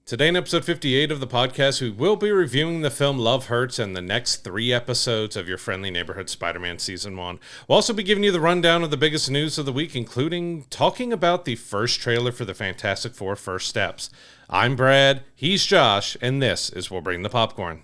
Today in episode 58 of the podcast, we will be reviewing the film Love Hurts and the next 3 episodes of your friendly neighborhood Spider-Man Season 1. We'll also be giving you the rundown of the biggest news of the week, including talking about the first trailer for the Fantastic Four First Steps. I'm Brad, he's Josh, and this is We'll Bring the Popcorn.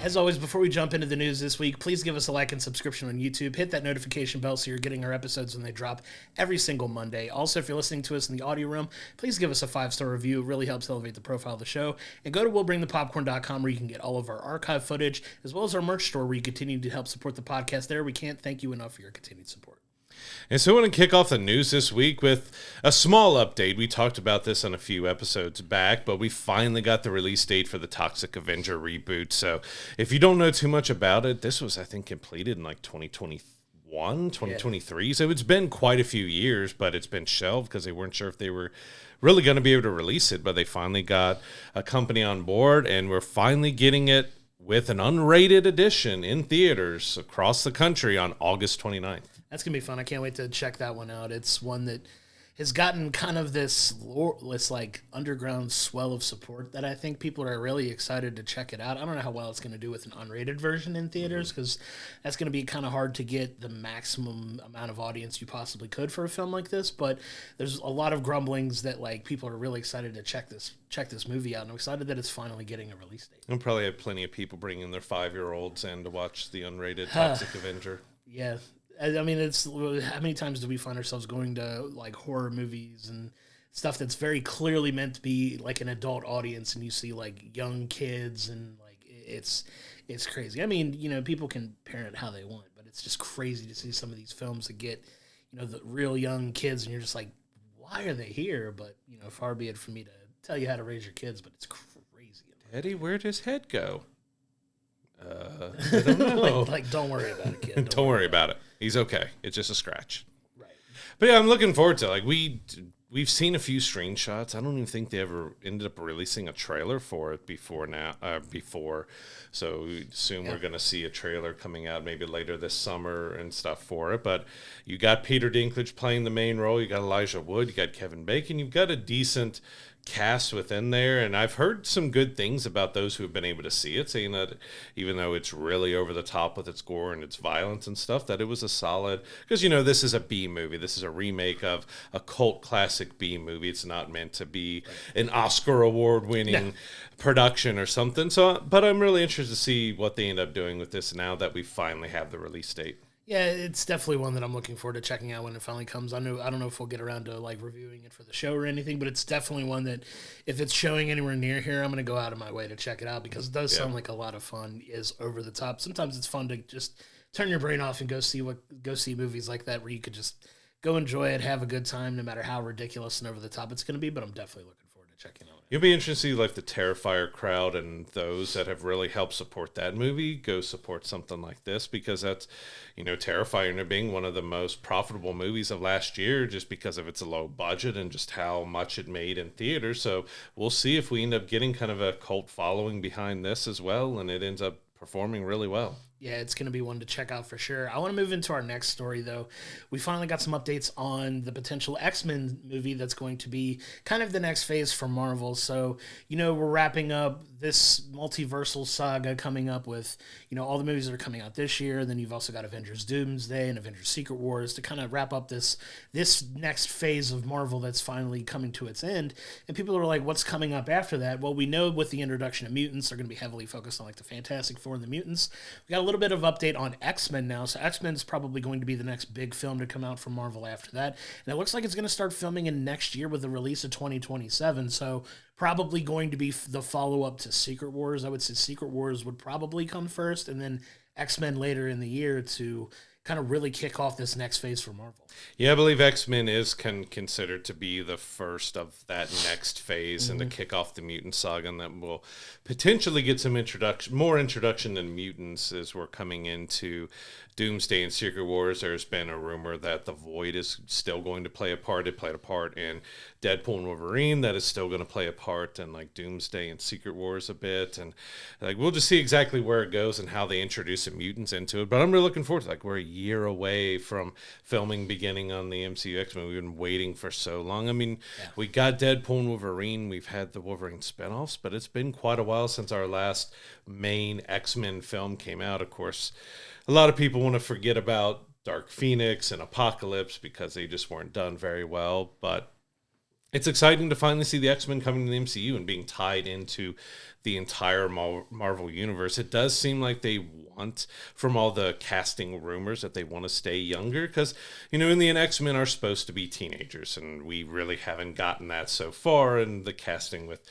As always, before we jump into the news this week, please give us a like and subscription on YouTube. Hit that notification bell so you're getting our episodes when they drop every single Monday. Also, if you're listening to us in the audio room, please give us a 5-star review. It really helps elevate the profile of the show. And go to willbringthepopcorn.com where you can get all of our archive footage, as well as our merch store where you continue to help support the podcast there. We can't thank you enough for your continued support. And so I want to kick off the news this week with a small update. We talked about this on a few episodes back, but we finally got the release date for the Toxic Avenger reboot. So if you don't know too much about it, this was, I think, completed in like 2021, 2023. Yeah. So it's been quite a few years, but it's been shelved because they weren't sure if they were really going to be able to release it. But they finally got a company on board, and we're finally getting it with an unrated edition in theaters across the country on August 29th. That's going to be fun. I can't wait to check that one out. It's one that has gotten kind of this like underground swell of support that I think people are really excited to check it out. I don't know how well it's going to do with an unrated version in theaters because that's going to be kind of hard to get the maximum amount of audience you possibly could for a film like this. But there's a lot of grumblings that like people are really excited to check this movie out. And I'm excited that it's finally getting a release date. I'll probably have plenty of people bringing their 5-year-olds in to watch the unrated Toxic Avenger. Yeah. I mean, it's how many times do we find ourselves going to like horror movies and stuff that's very clearly meant to be like an adult audience, and you see like young kids, and like it's crazy. I mean, you know, people can parent how they want, but it's just crazy to see some of these films that get, you know, the real young kids, and you're just like, why are they here? But you know, far be it for me to tell you how to raise your kids, but it's crazy. Eddie, where'd his head go? I don't know. like, don't worry about it, kid. Don't worry about it. He's okay. It's just a scratch. Right. But yeah, I'm looking forward to it. Like we've seen a few screenshots. I don't even think they ever ended up releasing a trailer for it before. So we assume we're going to see a trailer coming out maybe later this summer and stuff for it. But you got Peter Dinklage playing the main role. You got Elijah Wood. You got Kevin Bacon. You've got a decent cast within there, and I've heard some good things about those who have been able to see it, saying that even though it's really over the top with its gore and its violence and stuff, that it was a solid, because you know this is a B movie, this is a remake of a cult classic B movie. It's not meant to be an Oscar award winning production or something. So, but I'm really interested to see what they end up doing with this now that we finally have the release date. Yeah, it's definitely one that I'm looking forward to checking out when it finally comes. I don't know if we'll get around to like reviewing it for the show or anything, but it's definitely one that if it's showing anywhere near here, I'm going to go out of my way to check it out because it does sound like a lot of fun. Is over the top. Sometimes it's fun to just turn your brain off and go see movies like that where you could just go enjoy it, have a good time, no matter how ridiculous and over the top it's going to be. But I'm definitely looking forward to checking out. You'll be interested to see like the Terrifier crowd and those that have really helped support that movie go support something like this, because that's, you know, Terrifier being one of the most profitable movies of last year just because of its low budget and just how much it made in theaters. So we'll see if we end up getting kind of a cult following behind this as well, and it ends up performing really well. Yeah, it's going to be one to check out for sure. I want to move into our next story, though. We finally got some updates on the potential X-Men movie that's going to be kind of the next phase for Marvel. So, you know, we're wrapping up this multiversal saga coming up with, you know, all the movies that are coming out this year. Then you've also got Avengers Doomsday and Avengers Secret Wars to kind of wrap up this next phase of Marvel that's finally coming to its end. And people are like, what's coming up after that? Well, we know with the introduction of mutants, they're going to be heavily focused on like the Fantastic Four and the mutants. We got a little bit of update on X-Men now. So X-Men is probably going to be the next big film to come out from Marvel after that. And it looks like it's going to start filming in next year with the release of 2027. So probably going to be the follow-up to Secret Wars. I would say Secret Wars would probably come first, and then X-Men later in the year to kind of really kick off this next phase for Marvel. Yeah, I believe X-Men is considered to be the first of that next phase and to kick off the mutant saga, and that will potentially get some more introduction than mutants as we're coming into Doomsday and Secret Wars, there's been a rumor that the Void is still going to play a part. It played a part in Deadpool and Wolverine. That is still going to play a part in like Doomsday and Secret Wars a bit. And like we'll just see exactly where it goes and how they introduce the mutants into it. But I'm really looking forward to like we're a year away from filming beginning on the MCU X-Men. We've been waiting for so long. I mean, we got Deadpool and Wolverine. We've had the Wolverine spinoffs, but it's been quite a while since our last main X-Men film came out. Of course, a lot of people want to forget about Dark Phoenix and Apocalypse because they just weren't done very well. But it's exciting to finally see the X-Men coming to the MCU and being tied into the entire Marvel universe. It does seem like they want, from all the casting rumors, that they want to stay younger because, in the end, X-Men are supposed to be teenagers, and we really haven't gotten that so far. And the casting with,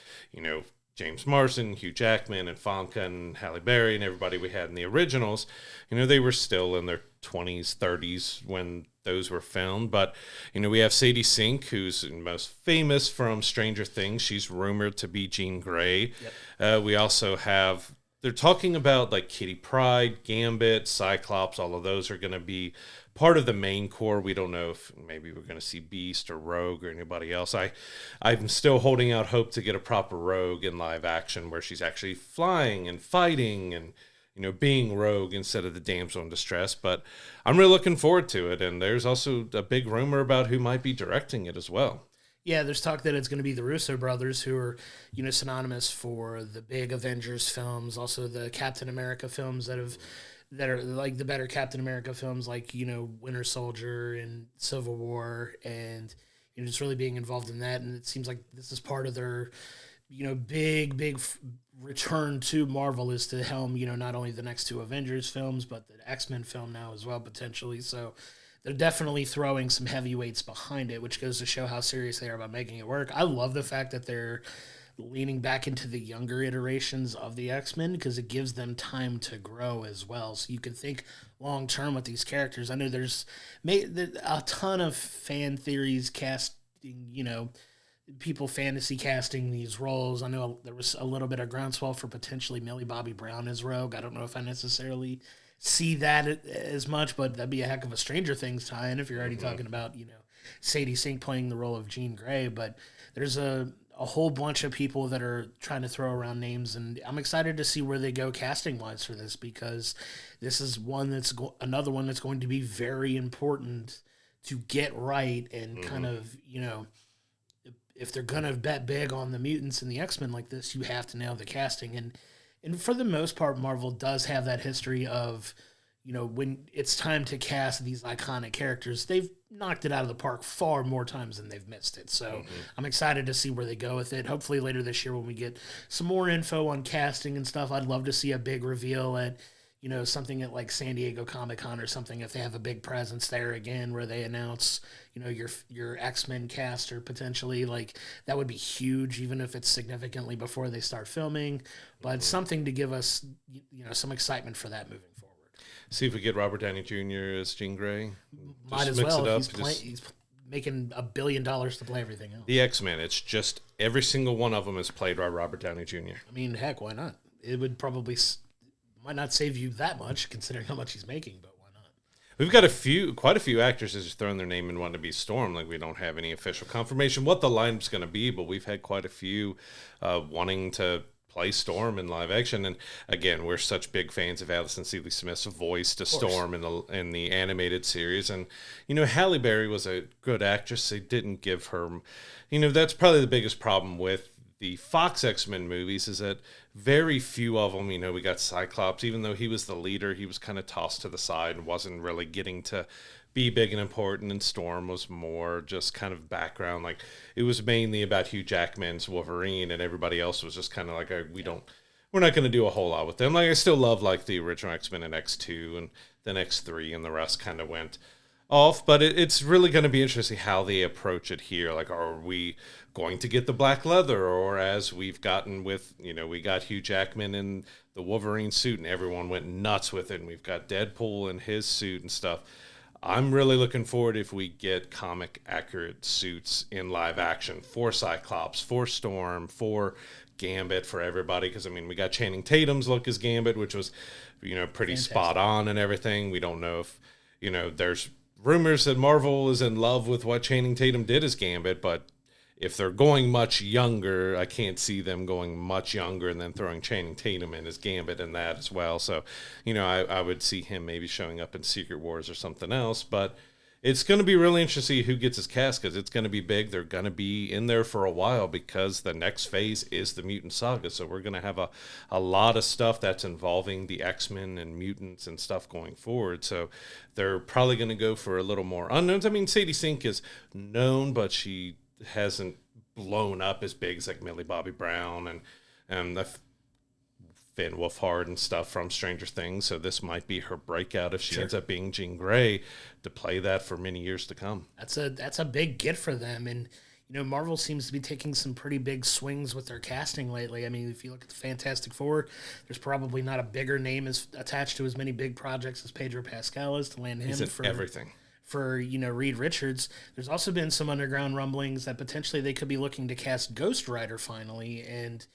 James Marsden, Hugh Jackman, and Fonka, and Halle Berry, and everybody we had in the originals, they were still in their 20s, 30s when those were filmed. But, we have Sadie Sink, who's most famous from Stranger Things. She's rumored to be Jean Grey. Yep. We also have, they're talking about like Kitty Pryde, Gambit, Cyclops. All of those are going to be part of the main core. We don't know if maybe we're going to see Beast or Rogue or anybody else. I'm still holding out hope to get a proper Rogue in live action where she's actually flying and fighting and, being Rogue instead of the damsel in distress. But I'm really looking forward to it. And there's also a big rumor about who might be directing it as well. Yeah, there's talk that it's going to be the Russo brothers, who are, synonymous for the big Avengers films, also the Captain America films that are like the better Captain America films, like, Winter Soldier and Civil War, and, just really being involved in that. And it seems like this is part of their, big return to Marvel, is to helm, not only the next two Avengers films, but the X-Men film now as well, potentially. So they're definitely throwing some heavyweights behind it, which goes to show how serious they are about making it work. I love the fact that they're leaning back into the younger iterations of the X-Men because it gives them time to grow as well. So you can think long term with these characters. I know there's a ton of fan theories casting, people fantasy casting these roles. I know there was a little bit of groundswell for potentially Millie Bobby Brown as Rogue. I don't know if I necessarily see that as much, but that'd be a heck of a Stranger Things tie-in if you're already talking about, Sadie Sink playing the role of Jean Grey. But there's a whole bunch of people that are trying to throw around names, and I'm excited to see where they go casting-wise for this, because this is another one that's going to be very important to get right and kind of, if they're going to bet big on the mutants and the X-Men like this, you have to nail the casting. And for the most part, Marvel does have that history of, when it's time to cast these iconic characters, they've knocked it out of the park far more times than they've missed it. So I'm excited to see where they go with it. Hopefully later this year when we get some more info on casting and stuff, I'd love to see a big reveal at, something at like San Diego Comic-Con or something, if they have a big presence there again where they announce, your X-Men cast, or potentially, like, that would be huge, even if it's significantly before they start filming. But something to give us, some excitement for that moving forward. See if we get Robert Downey Jr. as Jean Grey. Might as well. He's making $1 billion to play everything else. The X-Men, it's just every single one of them is played by Robert Downey Jr. I mean, heck, why not? It would probably might not save you that much considering how much he's making, but why not? We've got quite a few actors that's thrown their name in wanting to be Storm. Like, we don't have any official confirmation what the lineup's going to be, but we've had quite a few wanting to play Storm in live action. And again, we're such big fans of Alison Seeley Smith's voice to Storm in the animated series. And Halle Berry was a good actress. They didn't give her, that's probably the biggest problem with the Fox X-Men movies, is that very few of them, we got Cyclops, even though he was the leader, he was kind of tossed to the side and wasn't really getting to be big and important, and Storm was more just kind of background. Like, it was mainly about Hugh Jackman's Wolverine, and everybody else was just kind of like, we're not going to do a whole lot with them. Like, I still love like the original X-Men and X2 and then X3, and the rest kind of went off. But it's really going to be interesting how they approach it here. Like, are we going to get the black leather, or as we've gotten with, we got Hugh Jackman in the Wolverine suit and everyone went nuts with it, and we've got Deadpool in his suit and stuff. I'm really looking forward if we get comic accurate suits in live action for Cyclops, for Storm, for Gambit, for everybody. Because, I mean, we got Channing Tatum's look as Gambit, which was, pretty spot on and everything. We don't know if, there's rumors that Marvel is in love with what Channing Tatum did as Gambit, but if they're going much younger, I can't see them going much younger and then throwing Channing Tatum in as Gambit in that as well. So, I would see him maybe showing up in Secret Wars or something else. But it's going to be really interesting to see who gets his cast, because it's going to be big. They're going to be in there for a while because the next phase is the mutant saga. So we're going to have a lot of stuff that's involving the X-Men and mutants and stuff going forward. So they're probably going to go for a little more unknowns. I mean, Sadie Sink is known, but she hasn't blown up as big as like Millie Bobby Brown and the Finn Wolfhard and stuff from Stranger Things. So this might be her breakout if she ends up being Jean Grey to play that for many years to come. That's a big get for them. And Marvel seems to be taking some pretty big swings with their casting lately. I mean, if you look at the Fantastic Four, there's probably not a bigger name attached to as many big projects as Pedro Pascal is to land him for everything. For Reed Richards. There's also been some underground rumblings that potentially they could be looking to cast Ghost Rider finally, and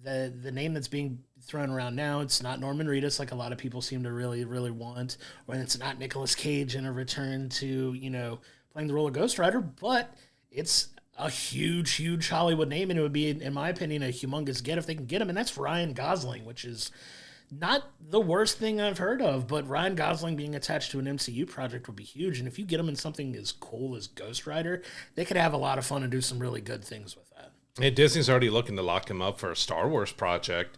the name that's being thrown around now, it's not Norman Reedus like a lot of people seem to really, really want, or it's not Nicolas Cage in a return to playing the role of Ghost Rider, but it's a huge Hollywood name, and it would be, in my opinion, a humongous get if they can get him, and that's Ryan Gosling, which is not the worst thing I've heard of, but Ryan Gosling being attached to an MCU project would be huge. And if you get him in something as cool as Ghost Rider, they could have a lot of fun and do some really good things with that. Yeah, Disney's already looking to lock him up for a Star Wars project.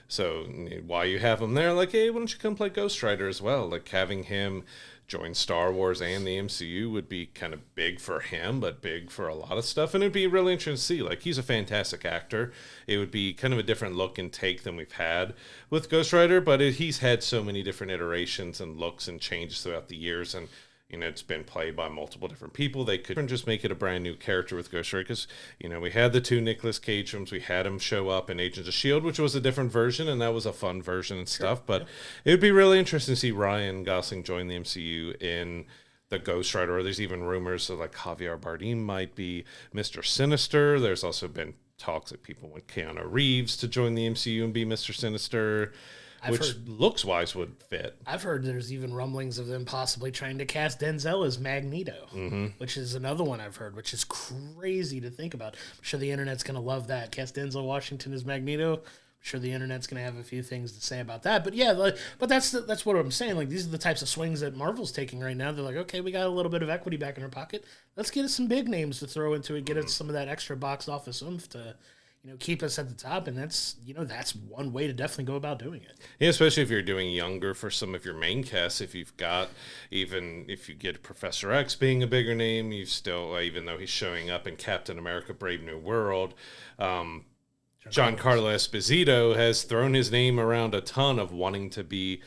So while you have him there, like, hey, why don't you come play Ghost Rider as well? Like, having him join Star Wars and the MCU would be kind of big for him, but big for a lot of stuff. And it'd be really interesting to see. Like, he's a fantastic actor. It would be kind of a different look and take than we've had with Ghost Rider, but he's had so many different iterations and looks and changes throughout the years. And it's been played by multiple different people. They could just make it a brand new character with Ghost Rider, because, we had the two Nicolas Cage films. We had him show up in Agents of S.H.I.E.L.D., which was a different version, and that was a fun version and stuff. But it would be really interesting to see Ryan Gosling join the MCU in the Ghost Rider, or there's even rumors of like Javier Bardem might be Mr. Sinister. There's also been talks that people want Keanu Reeves to join the MCU and be Mr. Sinister. Which looks-wise would fit. I've heard there's even rumblings of them possibly trying to cast Denzel as Magneto, which is another one I've heard, which is crazy to think about. I'm sure the internet's going to love that. Cast Denzel Washington as Magneto. I'm sure the internet's going to have a few things to say about that. But yeah, but that's what I'm saying. Like, these are the types of swings that Marvel's taking right now. They're like, okay, we got a little bit of equity back in our pocket. Let's get us some big names to throw into it, get us some of that extra box office oomph to keep us at the top, and that's one way to definitely go about doing it. Yeah, especially if you're doing younger for some of your main casts. If you've got, even if you get Professor X being a bigger name, you still, even though he's showing up in Captain America: Brave New World, Giancarlo Esposito has thrown his name around a ton of wanting to be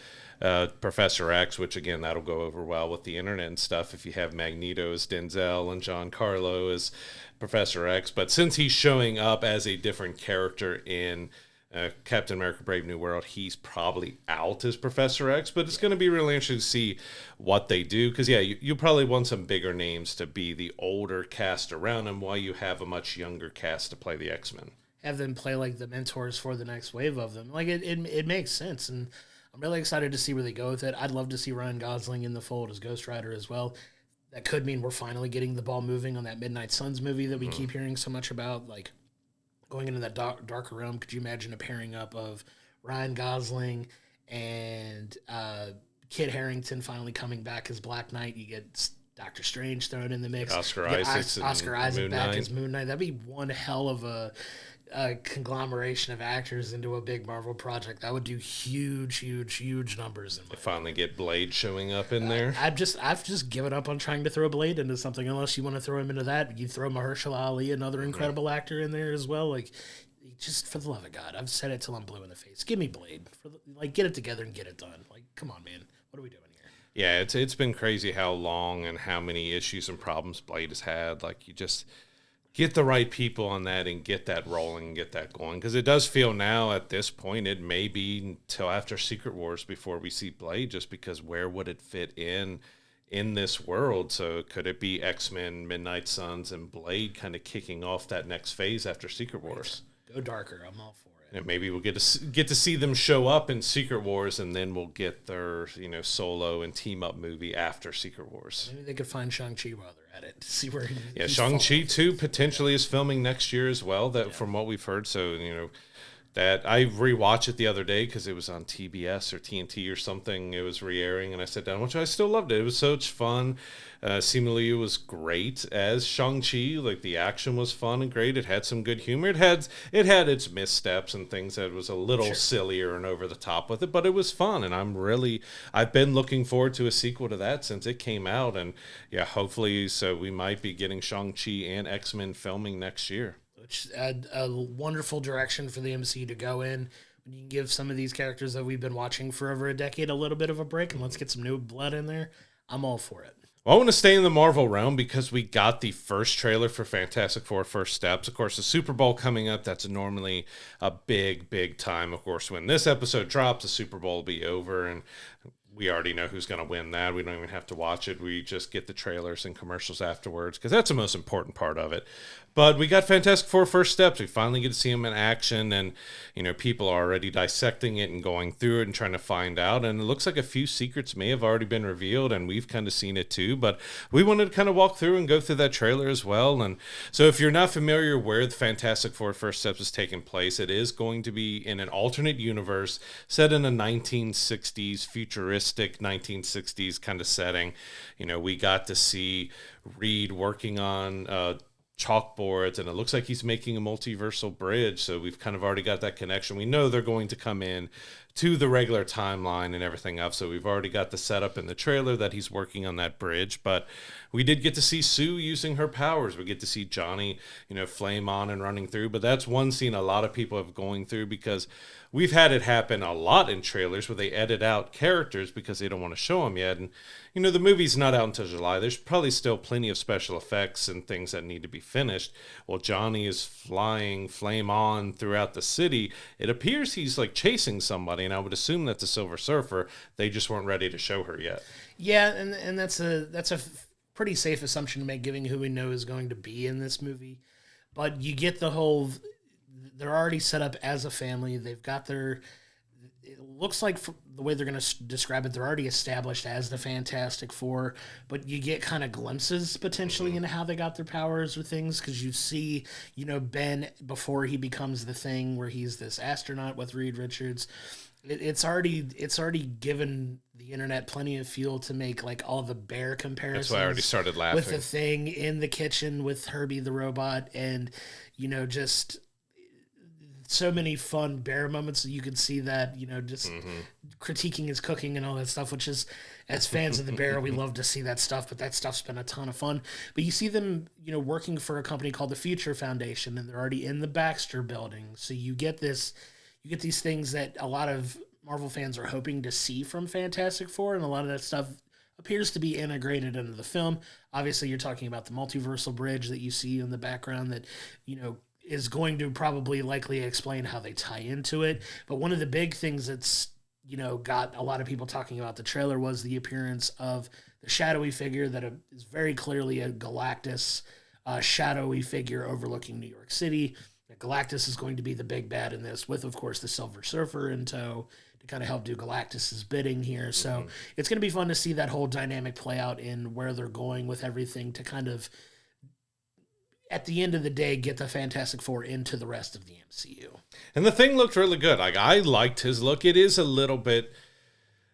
Professor X, which again, that'll go over well with the internet and stuff if you have Magneto as Denzel and Giancarlo as Professor X. But since he's showing up as a different character in Captain America: Brave New World, he's probably out as Professor X. But it's going to be really interesting to see what they do, because you probably want some bigger names to be the older cast around him, while you have a much younger cast to play the X-Men. Have them play like the mentors for the next wave of them. Like, it makes sense, and I'm really excited to see where they go with it. I'd love to see Ryan Gosling in the fold as Ghost Rider as well. That could mean we're finally getting the ball moving on that Midnight Suns movie that we keep hearing so much about, like going into that darker realm. Could you imagine a pairing up of Ryan Gosling and Kit Harington finally coming back as Black Knight? You get Doctor Strange thrown in the mix. Oscar Isaac back as Moon Knight. That'd be one hell of a conglomeration of actors into a big Marvel project. That would do huge numbers. They finally get Blade showing up in there. I've just given up on trying to throw Blade into something. Unless you want to throw him into that, you throw Mahershala Ali, another incredible actor, in there as well. Like, just for the love of God, I've said it till I'm blue in the face. Give me Blade. Get it together and get it done. Like, come on, man. What are we doing here? Yeah, it's been crazy how long and how many issues and problems Blade has had. Like, you just get the right people on that and get that rolling and get that going. Because it does feel now at this point, it may be until after Secret Wars before we see Blade, just because where would it fit in in this world. So could it be X-Men, Midnight Suns, and Blade kind of kicking off that next phase after Secret Wars? Go darker. I'm all for it. And maybe we'll get to see them show up in Secret Wars, and then we'll get their solo and team up movie after Secret Wars. Maybe they could find Shang-Chi while they're at it to see where. Yeah, Shang-Chi too potentially is filming next year as well. From what we've heard, so that I rewatched it the other day because it was on TBS or TNT or something. It was re-airing, and I sat down, which I still loved it. It was so much fun. Seemingly, it was great as Shang-Chi. Like, the action was fun and great. It had some good humor. It had its missteps and things that was a little sillier and over the top with it, but it was fun. And I've been looking forward to a sequel to that since it came out. And yeah, hopefully, so we might be getting Shang-Chi and X-Men filming next year. Which a wonderful direction for the MCU to go in. When you can give some of these characters that we've been watching for over a decade a little bit of a break, and let's get some new blood in there, I'm all for it. Well, I want to stay in the Marvel realm because we got the first trailer for Fantastic Four First Steps. Of course, the Super Bowl coming up, that's normally a big time. Of course, when this episode drops, the Super Bowl will be over, and we already know who's going to win that. We don't even have to watch it. We just get the trailers and commercials afterwards because that's the most important part of it. But we got Fantastic Four First Steps. We finally get to see them in action, and people are already dissecting it and going through it and trying to find out. And it looks like a few secrets may have already been revealed, and we've kind of seen it too. But we wanted to kind of walk through and go through that trailer as well. And so if you're not familiar where the Fantastic Four First Steps is taking place, it is going to be in an alternate universe set in a 1960s, futuristic 1960s kind of setting. We got to see Reed working on chalkboards, and it looks like he's making a multiversal bridge, so we've kind of already got that connection. We know they're going to come in to the regular timeline and everything else, so we've already got the setup in the trailer that he's working on that bridge. But we did get to see Sue using her powers. We get to see Johnny flame on and running through, but that's one scene a lot of people have going through because we've had it happen a lot in trailers where they edit out characters because they don't want to show them yet. And the movie's not out until July. There's probably still plenty of special effects and things that need to be finished. Well, Johnny is flying flame on throughout the city. It appears he's like chasing somebody, and I would assume that's a Silver Surfer. They just weren't ready to show her yet. Yeah, and that's a pretty safe assumption to make, given who we know is going to be in this movie. But you get the whole, they're already set up as a family. They've got their, it looks like the way they're going to describe it, they're already established as the Fantastic Four, but you get kind of glimpses potentially into how they got their powers or things, because you see, Ben before he becomes the Thing, where he's this astronaut with Reed Richards. It's already given the internet plenty of fuel to make like all the bear comparisons. That's why I already started laughing. With the Thing in the kitchen with Herbie the robot, and just so many fun bear moments. You can see that, just critiquing his cooking and all that stuff, which is, as fans of the bear, we love to see that stuff, but that stuff's been a ton of fun. But you see them, working for a company called the Future Foundation, and they're already in the Baxter building. So you get these things that a lot of Marvel fans are hoping to see from Fantastic Four, and a lot of that stuff appears to be integrated into the film. Obviously, you're talking about the multiversal bridge that you see in the background that, is going to probably likely explain how they tie into it. But one of the big things that's, got a lot of people talking about the trailer was the appearance of the shadowy figure that is very clearly a Galactus shadowy figure overlooking New York City. Galactus is going to be the big bad in this, with, of course, the Silver Surfer in tow to kind of help do Galactus's bidding here. So it's going to be fun to see that whole dynamic play out in where they're going with everything to kind of, at the end of the day, get the Fantastic Four into the rest of the MCU. And the Thing looked really good. Like, I liked his look. It is a little bit,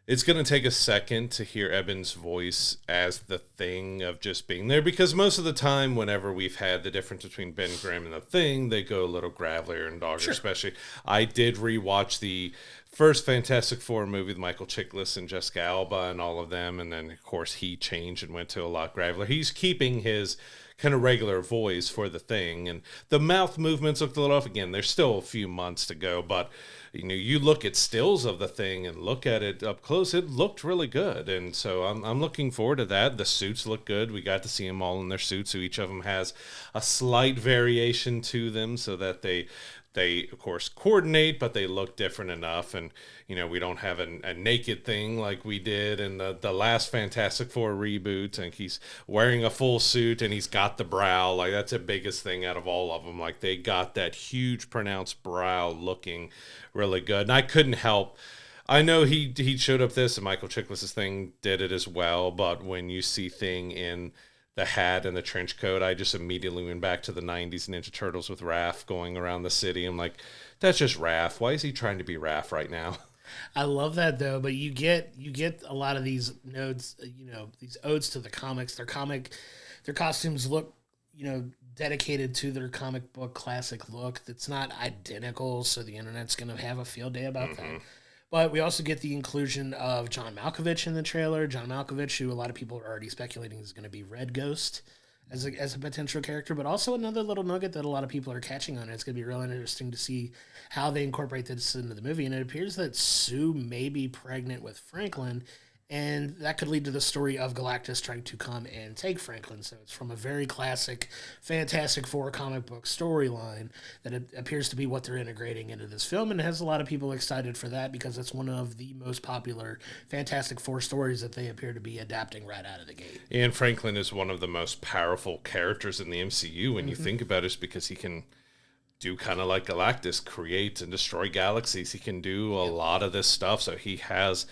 it's going to take a second to hear Eben's voice as the Thing of just being there, because most of the time whenever we've had the difference between Ben Grimm and the Thing, they go a little gravelier and doggier. Especially, I did rewatch the first Fantastic Four movie with Michael Chiklis and Jessica Alba and all of them, and then of course he changed and went to a lot gravelier. He's keeping his kind of regular voice for the Thing, and the mouth movements looked a little off. Again, there's still a few months to go, but you look at stills of the Thing and look at it up close, it looked really good. And so I'm looking forward to that. The suits look good. We got to see them all in their suits, so each of them has a slight variation to them so that they They, of course, coordinate, but they look different enough. And, we don't have a naked thing like we did in the last Fantastic Four reboot. And he's wearing a full suit and he's got the brow. Like, that's the biggest thing out of all of them. Like, they got that huge pronounced brow looking really good. And I couldn't help. I know he showed up this, and Michael Chiklis' thing did it as well. But when you see Thing in the hat and the trench coat, I just immediately went back to the 90s Ninja Turtles with Raph going around the city. I'm like, that's just Raph. Why is he trying to be Raph right now? I love that though, but you get a lot of these nodes, these odes to the comics. Their costumes look, dedicated to their comic book classic look. That's not identical, so the internet's going to have a field day about that. But we also get the inclusion of John Malkovich in the trailer. John Malkovich, who a lot of people are already speculating is going to be Red Ghost as a potential character, but also another little nugget that a lot of people are catching on. It's going to be really interesting to see how they incorporate this into the movie. And it appears that Sue may be pregnant with Franklin, and that could lead to the story of Galactus trying to come and take Franklin. So it's from a very classic Fantastic Four comic book storyline that it appears to be what they're integrating into this film, and it has a lot of people excited for that because it's one of the most popular Fantastic Four stories that they appear to be adapting right out of the gate. And Franklin is one of the most powerful characters in the MCU when you think about it, because he can do kind of like Galactus, create and destroy galaxies. He can do a lot of this stuff, so he has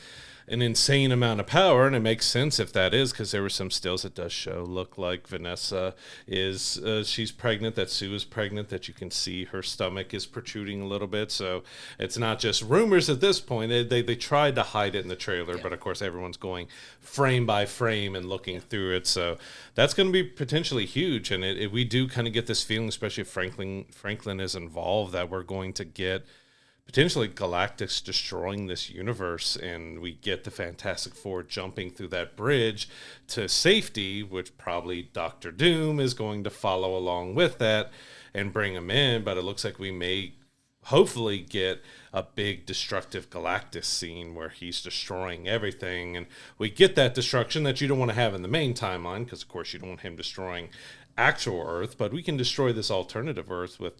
an insane amount of power, and it makes sense if that is, because there were some stills that does look like Vanessa is she's pregnant, that Sue is pregnant, that you can see her stomach is protruding a little bit. So it's not just rumors at this point. They tried to hide it in the trailer, but of course everyone's going frame by frame and looking through it. So that's going to be potentially huge, and we do kind of get this feeling, especially if Franklin is involved, that we're going to get potentially Galactus destroying this universe, and we get the Fantastic Four jumping through that bridge to safety, which probably Doctor Doom is going to follow along with that and bring him in. But it looks like we may hopefully get a big destructive Galactus scene where he's destroying everything, and we get that destruction that you don't want to have in the main timeline, because of course you don't want him destroying actual Earth, but we can destroy this alternative Earth with,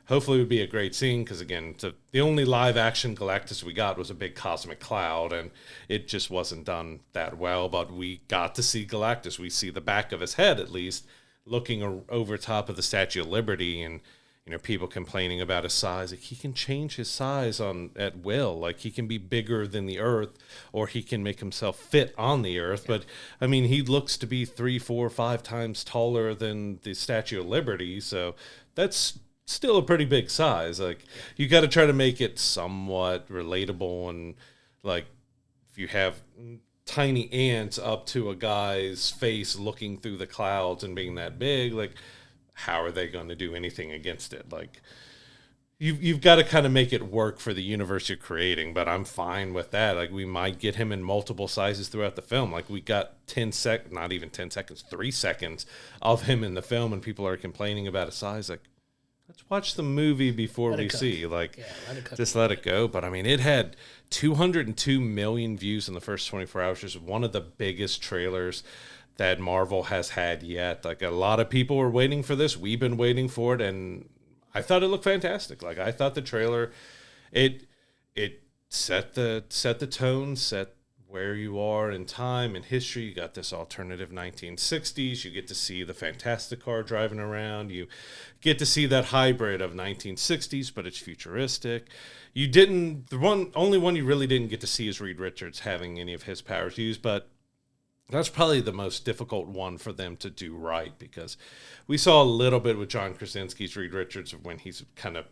hopefully it would be a great scene, because again, the only live action Galactus we got was a big cosmic cloud, and it just wasn't done that well. But we got to see Galactus. We see the back of his head, at least, looking over top of the Statue of Liberty, and people complaining about his size. Like, he can change his size at will. Like, he can be bigger than the Earth, or he can make himself fit on the Earth. Yeah. But I mean, he looks to be 3, 4, 5 times taller than the Statue of Liberty, so that's still a pretty big size. Like, you got to try to make it somewhat relatable, and like, if you have tiny ants up to a guy's face looking through the clouds and being that big, like, how are they going to do anything against it? Like, you've got to kind of make it work for the universe you're creating, but I'm fine with that. Like, we might get him in multiple sizes throughout the film. Like, we got not even 10 seconds, 3 seconds of him in the film, and people are complaining about his size. Like, let's watch the movie before we see. Like, just let it go. But I mean, it had 202 million views in the first 24 hours, which is one of the biggest trailers that Marvel has had yet. Like, a lot of people were waiting for this. We've been waiting for it, and I thought it looked fantastic. Like, I thought the trailer, it set the tone, set where you are in time and history. You got this alternative 1960s. You get to see the Fantastic car driving around. You get to see that hybrid of 1960s, but it's futuristic. Only one you really didn't get to see is Reed Richards having any of his powers used, but that's probably the most difficult one for them to do right, because we saw a little bit with John Krasinski's Reed Richards when he's kind of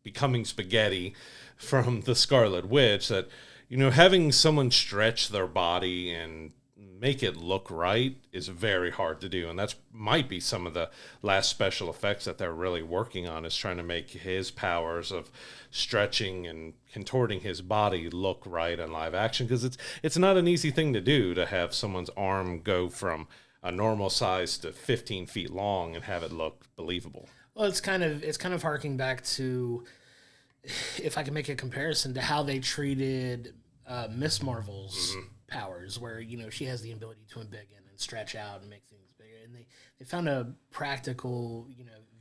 becoming spaghetti from the Scarlet Witch, that, having someone stretch their body and make it look right is very hard to do. And that's might be some of the last special effects that they're really working on, is trying to make his powers of stretching and contorting his body look right in live action, because it's not an easy thing to do, to have someone's arm go from a normal size to 15 feet long and have it look believable. Well, it's kind of harking back to, if I can make a comparison, to how they treated Miss Marvel's powers, where she has the ability to embiggen and stretch out and make things bigger, and they found a practical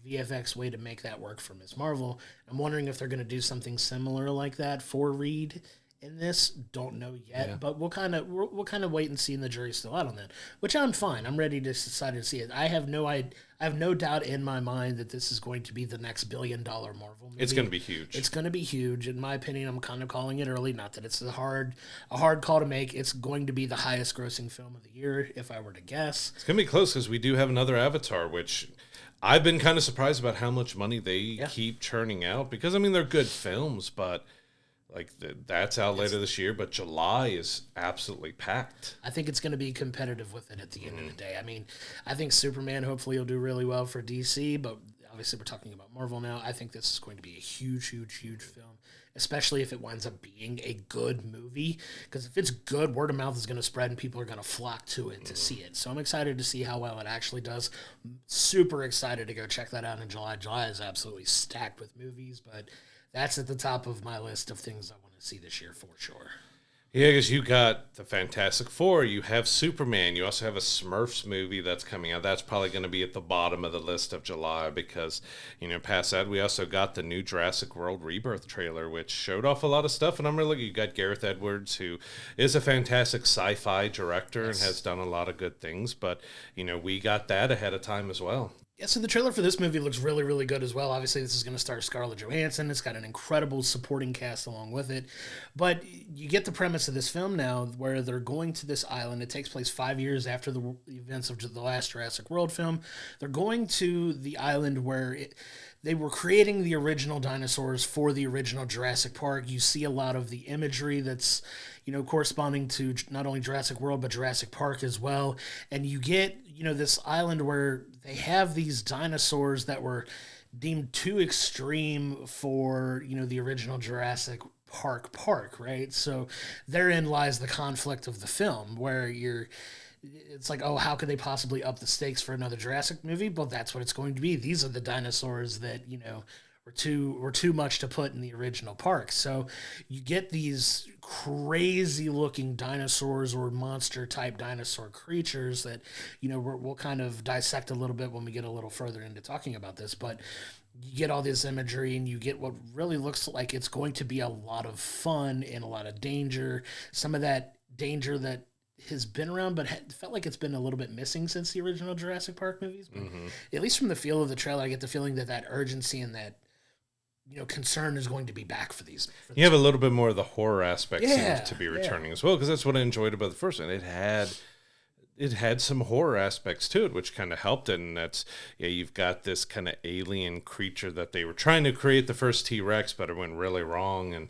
VFX way to make that work for Ms. Marvel. I'm wondering if they're going to do something similar like that for Reed in this. Don't know yet, but we'll kind of wait and see, and the jury's still out on that, which I'm fine. I'm ready to decide to see it. I have no doubt in my mind that this is going to be the next $1 billion Marvel movie. It's going to be huge. It's going to be huge. In my opinion, I'm kind of calling it early. Not that it's a hard call to make. It's going to be the highest grossing film of the year, if I were to guess. It's going to be close because we do have another Avatar, which I've been kind of surprised about how much money they keep churning out. Because, I mean, they're good films, but like that's out later this year, but July is absolutely packed. I think it's going to be competitive with it at the end of the day. I mean, I think Superman hopefully will do really well for DC, but obviously we're talking about Marvel now. I think this is going to be a huge, huge, huge film, especially if it winds up being a good movie. Because if it's good, word of mouth is going to spread and people are going to flock to it to see it. So I'm excited to see how well it actually does. Super excited to go check that out in July. July is absolutely stacked with movies, but that's at the top of my list of things I want to see this year for sure. Yeah, because you got the Fantastic Four, you have Superman, you also have a Smurfs movie that's coming out. That's probably going to be at the bottom of the list of July because, past that, we also got the new Jurassic World Rebirth trailer, which showed off a lot of stuff. And I'm really, you got Gareth Edwards, who is a fantastic sci-fi director and has done a lot of good things. But, we got that ahead of time as well. Yeah, so the trailer for this movie looks really, really good as well. Obviously, this is going to star Scarlett Johansson. It's got an incredible supporting cast along with it. But you get the premise of this film now where they're going to this island. It takes place 5 years after the events of the last Jurassic World film. They're going to the island where they were creating the original dinosaurs for the original Jurassic Park. You see a lot of the imagery that's, corresponding to not only Jurassic World, but Jurassic Park as well. And you get, this island where they have these dinosaurs that were deemed too extreme for, the original Jurassic Park, right? So therein lies the conflict of the film where it's like, oh, how could they possibly up the stakes for another Jurassic movie? Well, that's what it's going to be. These are the dinosaurs that, were too much to put in the original park. So you get these crazy looking dinosaurs or monster type dinosaur creatures that, we'll kind of dissect a little bit when we get a little further into talking about this, but you get all this imagery and you get what really looks like it's going to be a lot of fun and a lot of danger. Some of that danger that has been around, but felt like it's been a little bit missing since the original Jurassic Park movies. But at least from the feel of the trailer, I get the feeling that urgency and that concern is going to be back for these. You have a little bit more of the horror aspect seems to be returning as well, because that's what I enjoyed about the first one. It had some horror aspects to it, which kind of helped it. And that's, you've got this kind of alien creature that they were trying to create the first T-Rex, but it went really wrong. And,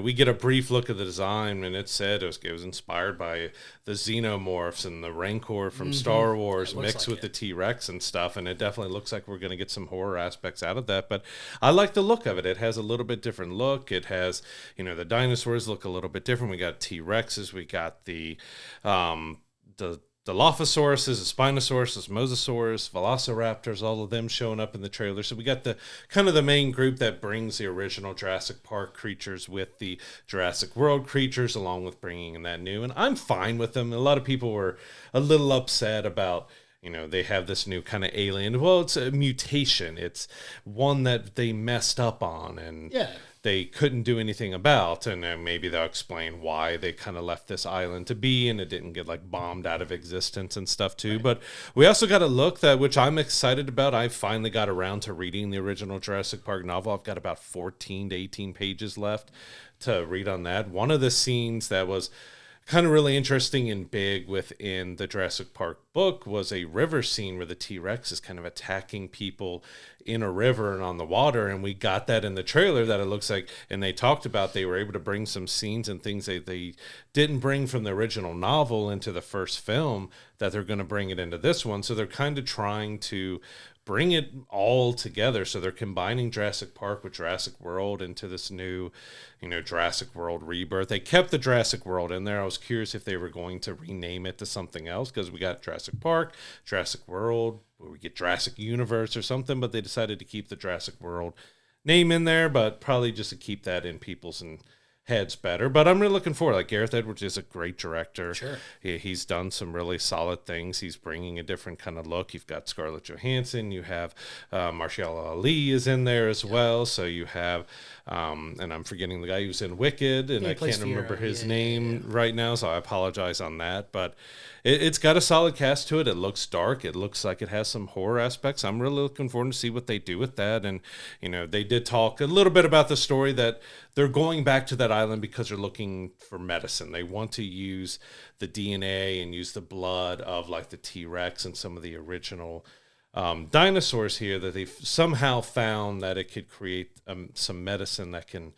we get a brief look at the design, and it said it was inspired by the Xenomorphs and the Rancor from Star Wars mixed with the T-Rex and stuff. And it definitely looks like we're going to get some horror aspects out of that. But I like the look of it. It has a little bit different look. It has, the dinosaurs look a little bit different. We got T-Rexes. We got the Dilophosaurus, the Spinosaurus, Mosasaurus, Velociraptors, all of them showing up in the trailer. So we got the kind of the main group that brings the original Jurassic Park creatures with the Jurassic World creatures, along with bringing in that new. And I'm fine with them. A lot of people were a little upset about, they have this new kind of alien. Well, it's a mutation. It's one that they messed up on and they couldn't do anything about. And then maybe they'll explain why they kind of left this island to be and it didn't get bombed out of existence and stuff too. Right. But we also got a look which I'm excited about. I finally got around to reading the original Jurassic Park novel. I've got about 14 to 18 pages left to read on that. One of the scenes that was kind of really interesting and big within the Jurassic Park book was a river scene where the T-Rex is kind of attacking people in a river and on the water. And we got that in the trailer that it looks like, and they talked about they were able to bring some scenes and things that they didn't bring from the original novel into the first film, that they're going to bring it into this one. So they're kind of trying to bring it all together. So they're combining Jurassic Park with Jurassic World into this new, Jurassic World Rebirth. They kept the Jurassic World in there. I was curious if they were going to rename it to something else, because we got Jurassic Park, Jurassic World, where we get Jurassic Universe or something, but they decided to keep the Jurassic World name in there, but probably just to keep that in people's heads better. But I'm really looking forward. Like, Gareth Edwards is a great director. Sure. He's done some really solid things. He's bringing a different kind of look. You've got Scarlett Johansson. You have Marshall Ali is in there as well. So you have, and I'm forgetting the guy who's in Wicked, and I can't remember his name right now, so I apologize on that. But it's got a solid cast to it. It looks dark. It looks like it has some horror aspects. I'm really looking forward to see what they do with that. And, they did talk a little bit about the story that they're going back to that island because they're looking for medicine. They want to use the DNA and use the blood of like the T-Rex and some of the original dinosaurs here, that they've somehow found that it could create some medicine that can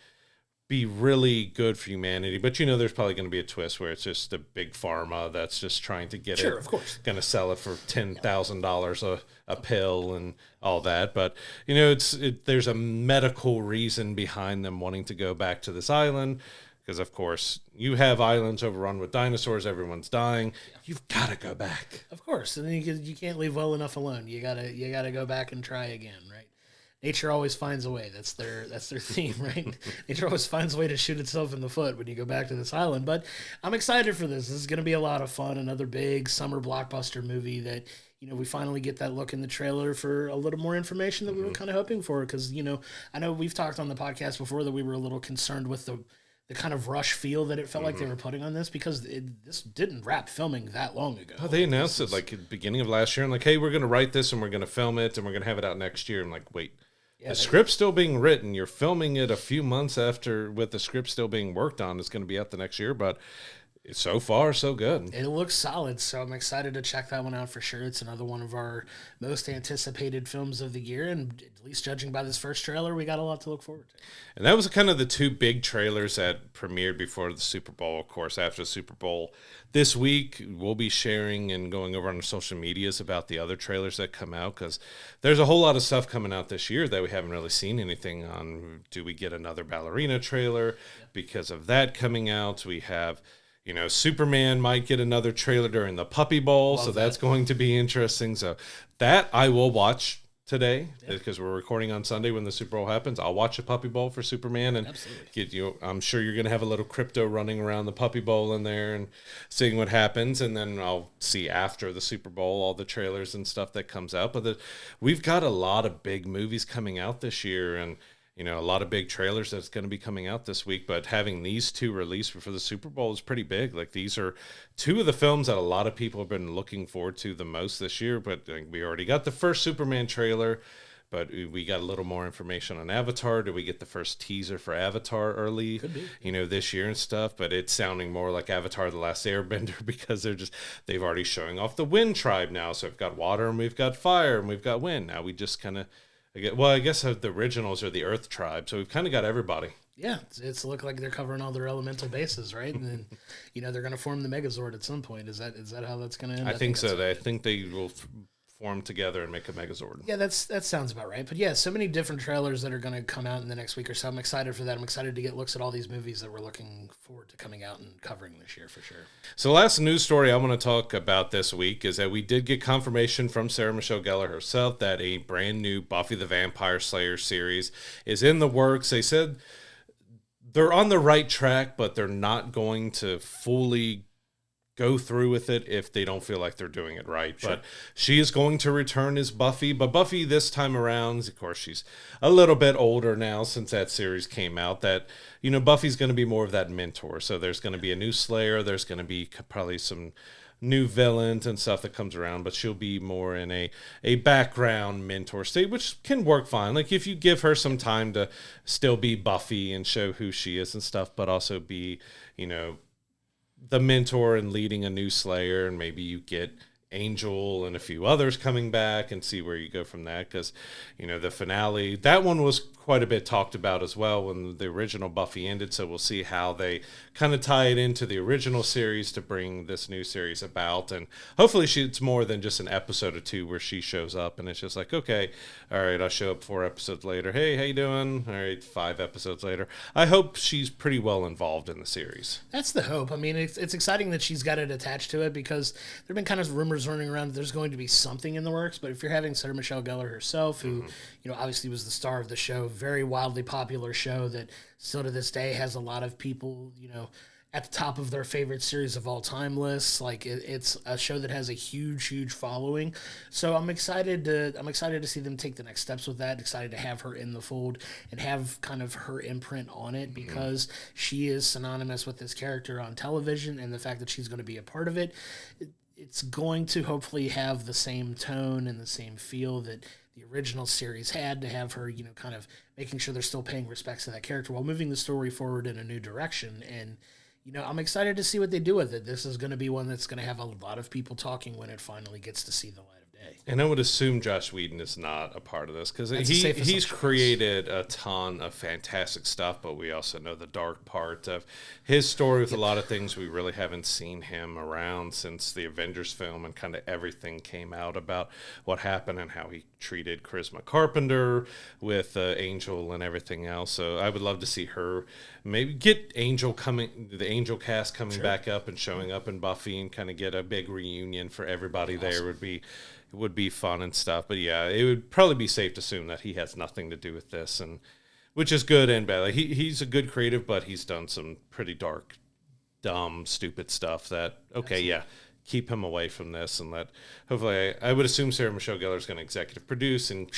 be really good for humanity. But there's probably going to be a twist where it's just a big pharma that's just trying to get it. Sure, of course. Going to sell it for $10,000 a pill and all that. But there's a medical reason behind them wanting to go back to this island. Because, of course, you have islands overrun with dinosaurs. Everyone's dying. Yeah. You've got to go back. Of course. And you can't leave well enough alone. You gotta go back and try again, right? Nature always finds a way. That's their theme, right? Nature always finds a way to shoot itself in the foot when you go back to this island. But I'm excited for this. This is going to be a lot of fun. Another big summer blockbuster movie that, we finally get that look in the trailer for a little more information that we were kind of hoping for. Because, I know we've talked on the podcast before that we were a little concerned with the kind of rush feel that it felt like they were putting on this, because this didn't wrap filming that long ago. Oh, they announced it like at the beginning of last year, and like, hey, we're going to write this and we're going to film it and we're going to have it out next year. I'm like, wait, the script's still being written. You're filming it a few months after, with the script still being worked on. It's going to be out the next year, but so far, so good. It looks solid, so I'm excited to check that one out for sure. It's another one of our most anticipated films of the year, and at least judging by this first trailer, we got a lot to look forward to. And that was kind of the two big trailers that premiered before the Super Bowl. Of course, after the Super Bowl this week, we'll be sharing and going over on our social medias about the other trailers that come out, because there's a whole lot of stuff coming out this year that we haven't really seen anything on. Do we get another ballerina trailer? Because of that coming out, we have... Superman might get another trailer during the Puppy Bowl, so that's going to be interesting. So that I will watch today, because we're recording on Sunday when the Super Bowl happens. I'll watch a Puppy Bowl for Superman, and I'm sure you're going to have a little crypto running around the Puppy Bowl in there and seeing what happens, and then I'll see after the Super Bowl all the trailers and stuff that comes out. But we've got a lot of big movies coming out this year, and a lot of big trailers that's going to be coming out this week, but having these two released for the Super Bowl is pretty big. Like, these are two of the films that a lot of people have been looking forward to the most this year, but we already got the first Superman trailer, but we got a little more information on Avatar. Did we get the first teaser for Avatar early, this year and stuff? But it's sounding more like Avatar: The Last Airbender, because they've already showing off the Wind Tribe now. So we've got water and we've got fire and we've got wind. Now we just kind of... I guess the originals are the Earth Tribe, so we've kind of got everybody. Yeah, it's look like they're covering all their elemental bases, right? And then, they're going to form the Megazord at some point. Is that how that's going to end? I think so. I think they will form together and make a Megazord. Yeah, that sounds about right. But yeah, so many different trailers that are going to come out in the next week or so. I'm excited for that. I'm excited to get looks at all these movies that we're looking forward to coming out and covering this year for sure. So the last news story I want to talk about this week is that we did get confirmation from Sarah Michelle Gellar herself that a brand new Buffy the Vampire Slayer series is in the works. They said they're on the right track, but they're not going to fully go through with it if they don't feel like they're doing it right. Sure. But she is going to return as Buffy. But Buffy this time around, of course, she's a little bit older now since that series came out, that, Buffy's going to be more of that mentor. So there's going to be a new Slayer. There's going to be probably some new villains and stuff that comes around, but she'll be more in a background mentor state, which can work fine. Like, if you give her some time to still be Buffy and show who she is and stuff, but also be, the mentor and leading a new Slayer, and maybe you get Angel and a few others coming back and see where you go from that. Because, the finale, that one was quite a bit talked about as well when the original Buffy ended. So we'll see how they kind of tie it into the original series to bring this new series about. And hopefully it's more than just an episode or two where she shows up and it's just like, okay, all right, I'll show up 4 episodes later. Hey, how you doing? All right, 5 episodes later. I hope she's pretty well involved in the series. That's the hope. I mean, it's exciting that she's got it attached to it, because there have been kind of rumors rumors running around that there's going to be something in the works, but if you're having Sarah Michelle Gellar herself, who, obviously was the star of the show, very wildly popular show that still to this day has a lot of people, at the top of their favorite series of all time lists. Like it's a show that has a huge following. So I'm excited to see them take the next steps with that. Excited to have her in the fold and have kind of her imprint on it, because she is synonymous with this character on television, and the fact that she's going to be a part of it, it's going to hopefully have the same tone and the same feel that the original series had, to have her, kind of making sure they're still paying respects to that character while moving the story forward in a new direction. And I'm excited to see what they do with it. This is going to be one that's going to have a lot of people talking when it finally gets to see the light of day. And I would assume Joss Whedon is not a part of this, because he's created a ton of fantastic stuff, but we also know the dark part of his story with a lot of things. We really haven't seen him around since the Avengers film, and kind of everything came out about what happened and how he treated Charisma Carpenter with Angel and everything else. So I would love to see her maybe get the Angel cast coming back up and showing up in Buffy, and kind of get a big reunion for everybody there. Would be fun and stuff. But yeah, it would probably be safe to assume that he has nothing to do with this, and which is good and bad. Like he's a good creative, but he's done some pretty dark, dumb, stupid stuff that keep him away from this, and hopefully I would assume Sarah Michelle Gellar is going to executive produce and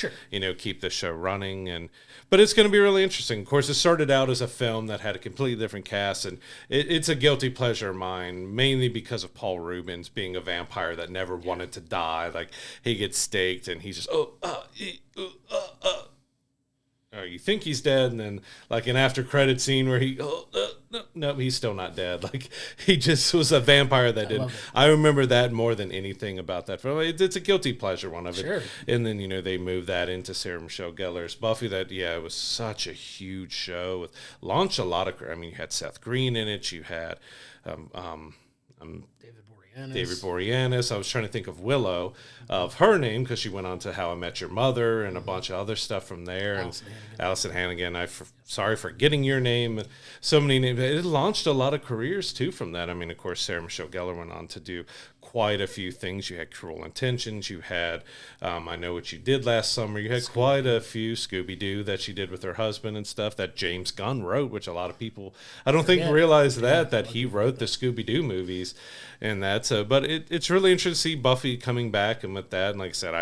keep the show running. But it's going to be really interesting. Of course, it started out as a film that had a completely different cast, and it's a guilty pleasure of mine, mainly because of Paul Rubens being a vampire that never wanted to die. Like, he gets staked and he's just you think he's dead, and then like an after credit scene where no, he's still not dead. Like, he just was a vampire that didn't. I remember that more than anything about that film. It's a guilty pleasure one of it. Sure. And then they moved that into Sarah Michelle Gellar's Buffy. It was such a huge show. Launched a lot of. I mean, you had Seth Green in it. You had David Boreanaz. I was trying to think of Willow, of her name, because she went on to How I Met Your Mother and a bunch of other stuff from there. Allison Hannigan. Sorry for getting your name. So many names. It launched a lot of careers too from that. I mean, of course, Sarah Michelle Gellar went on to do quite a few things. You had Cruel Intentions. You had I Know What You Did Last Summer. You had quite a few. Scooby-Doo that she did with her husband and stuff that James Gunn wrote, which a lot of people I don't think realize that he wrote the Scooby-Doo movies. And that's but it's really interesting to see Buffy coming back, and with that, and like I said,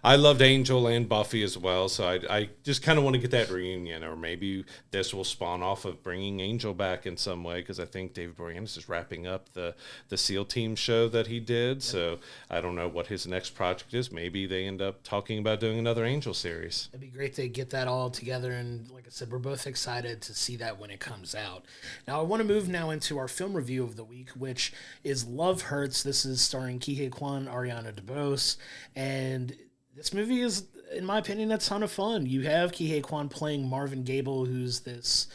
I loved Angel and Buffy as well, so I just kind of want to get that reunion, or maybe this will spawn off of bringing Angel back in some way, because I think David Boreanaz is wrapping up the SEAL Team show that he did, so I don't know what his next project is. Maybe they end up talking about doing another Angel series. It'd be great to get that all together, and like I said, we're both excited to see that when it comes out. Now, I want to move now into our film review of the week, which is Love Hurts. This is starring Ke Kwan, Ariana DeBose, and this movie is, in my opinion, a ton of fun. You have Ke Kwan playing Marvin Gable, who's this,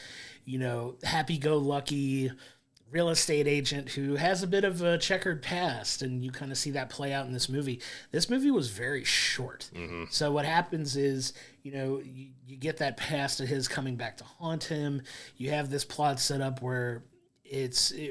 happy-go-lucky real estate agent who has a bit of a checkered past, and you kind of see that play out in this movie. This movie was very short. Mm-hmm. So what happens is, you get that past of his coming back to haunt him. You have this plot set up where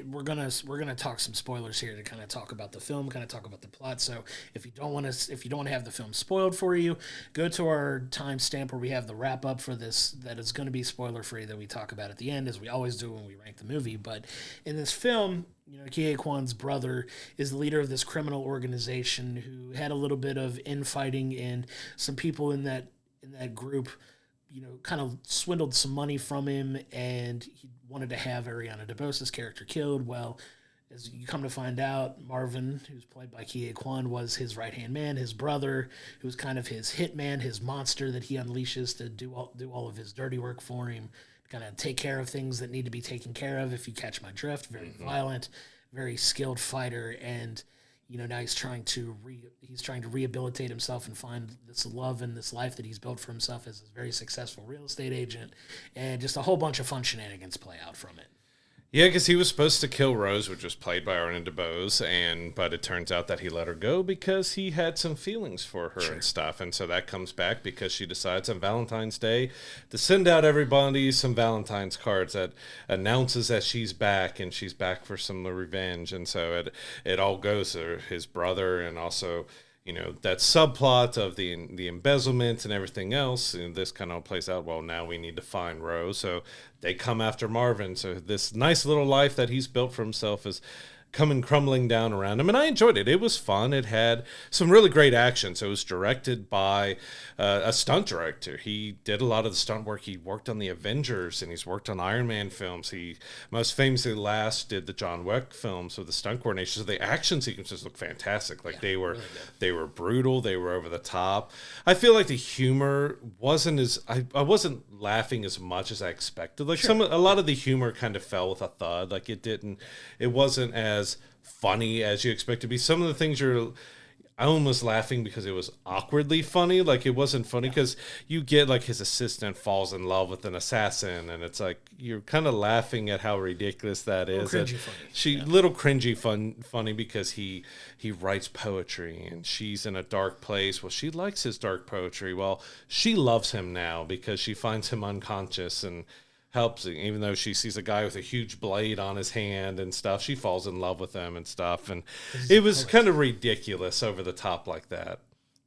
we're gonna talk some spoilers here to kind of talk about the film, kind of talk about the plot. So if you don't want to have the film spoiled for you, go to our timestamp where we have the wrap up for this that is going to be spoiler free, that we talk about at the end, as we always do when we rank the movie. But in this film, Ke Kwan's brother is the leader of this criminal organization who had a little bit of infighting, and some people in that group kind of swindled some money from him, and he wanted to have Ariana DeBose's character killed. Well, as you come to find out, Marvin, who's played by Ke Kwan, was his right-hand man, his brother, who's kind of his hitman, his monster that he unleashes to do all of his dirty work for him, kind of take care of things that need to be taken care of, if you catch my drift. Very violent, very skilled fighter, and now he's trying to rehabilitate himself and find this love and this life that he's built for himself as a very successful real estate agent, and just a whole bunch of fun shenanigans play out from it. Yeah, because he was supposed to kill Rose, which was played by Arna DeBose, but it turns out that he let her go because he had some feelings for her and stuff, and so that comes back because she decides on Valentine's Day to send out everybody some Valentine's cards that announces that she's back, and she's back for some revenge, and so it all goes to his brother, and also, you know, that subplot of the embezzlement and everything else, and this kind of plays out, well, now we need to find Rose, so they come after Marvin, so this nice little life that he's built for himself is coming crumbling down around him, and I enjoyed it. It was fun. It had some really great action. So it was directed by a stunt director. He did a lot of the stunt work. He worked on the Avengers, and he's worked on Iron Man films. He most famously last did the John Wick films with the stunt coordination. So the action sequences look fantastic. Like they were brutal. They were over the top. I feel like the humor wasn't as I wasn't laughing as much as I expected. Like a lot of the humor kind of fell with a thud. Like it wasn't as funny as you expect to be. Some of the things I almost laughing because it was awkwardly funny. Like it wasn't funny because you get like his assistant falls in love with an assassin, and it's like you're kind of laughing at how ridiculous that is. Little cringy funny because he writes poetry and she's in a dark place. Well, she likes his dark poetry. Well, she loves him now because she finds him unconscious and helps, even though she sees a guy with a huge blade on his hand and stuff. She falls in love with him and stuff, and it was kind of ridiculous, over the top like that.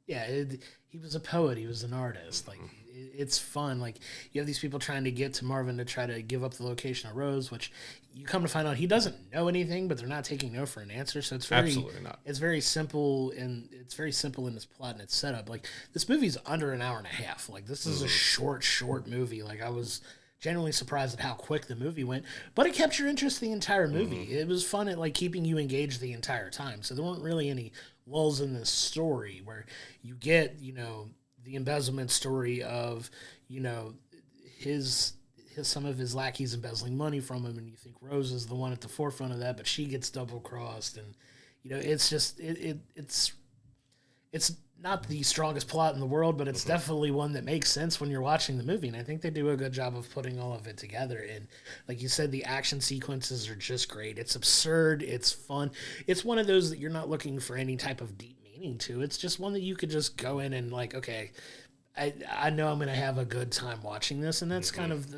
Yeah, he was a poet. He was an artist. Like it's fun. Like you have these people trying to get to Marvin to try to give up the location of Rose, which you come to find out he doesn't know anything, but they're not taking no for an answer. So it's absolutely not. It's very simple, and it's very simple in its plot and its setup. Like this movie's under an hour and a half. Like this is a short movie. Like I was genuinely surprised at how quick the movie went, but it kept your interest the entire movie. It was fun at like keeping you engaged the entire time. So there weren't really any lulls in this story where you get, you know, the embezzlement story of, you know, his some of his lackeys embezzling money from him, and you think Rose is the one at the forefront of that, but she gets double crossed, and you know, it's just it's not the strongest plot in the world, but it's definitely one that makes sense when you're watching the movie. And I think they do a good job of putting all of it together. And like you said, the action sequences are just great. It's absurd. It's fun. It's one of those that you're not looking for any type of deep meaning to. It's just one that you could just go in and like, okay, I know I'm going to have a good time watching this. And that's kind of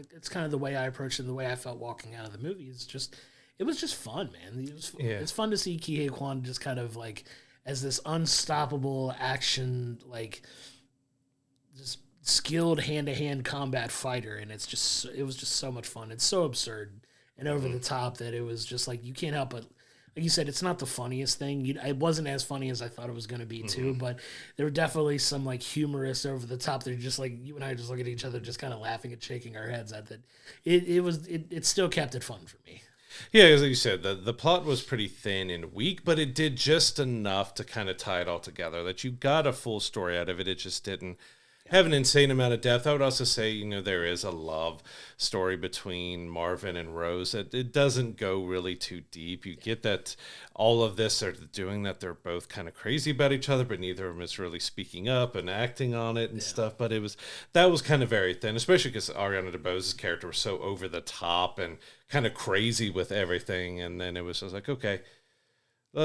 the way I approached it. And the way I felt walking out of the movie is just, it was just fun, man. It's fun to see Ke Huy Quan just kind of like, as this unstoppable action, like just skilled hand-to-hand combat fighter, and it was just so much fun. It's so absurd and over the top that it was just like you can't help but, like you said, it's not the funniest thing. It wasn't as funny as I thought it was going to be too, but there were definitely some like humorous over the top. They're just like you and I just look at each other, just kind of laughing and shaking our heads at that. It still kept it fun for me. Yeah, as you said, the plot was pretty thin and weak, but it did just enough to kind of tie it all together, that you got a full story out of it. It just didn't have an insane amount of depth. I would also say, you know, there is a love story between Marvin and Rose. It doesn't go really too deep. You get that all of this are doing that. They're both kind of crazy about each other, but neither of them is really speaking up and acting on it and stuff. But that was kind of very thin, especially because Ariana DeBose's character was so over the top and kind of crazy with everything. And then I was like, okay, I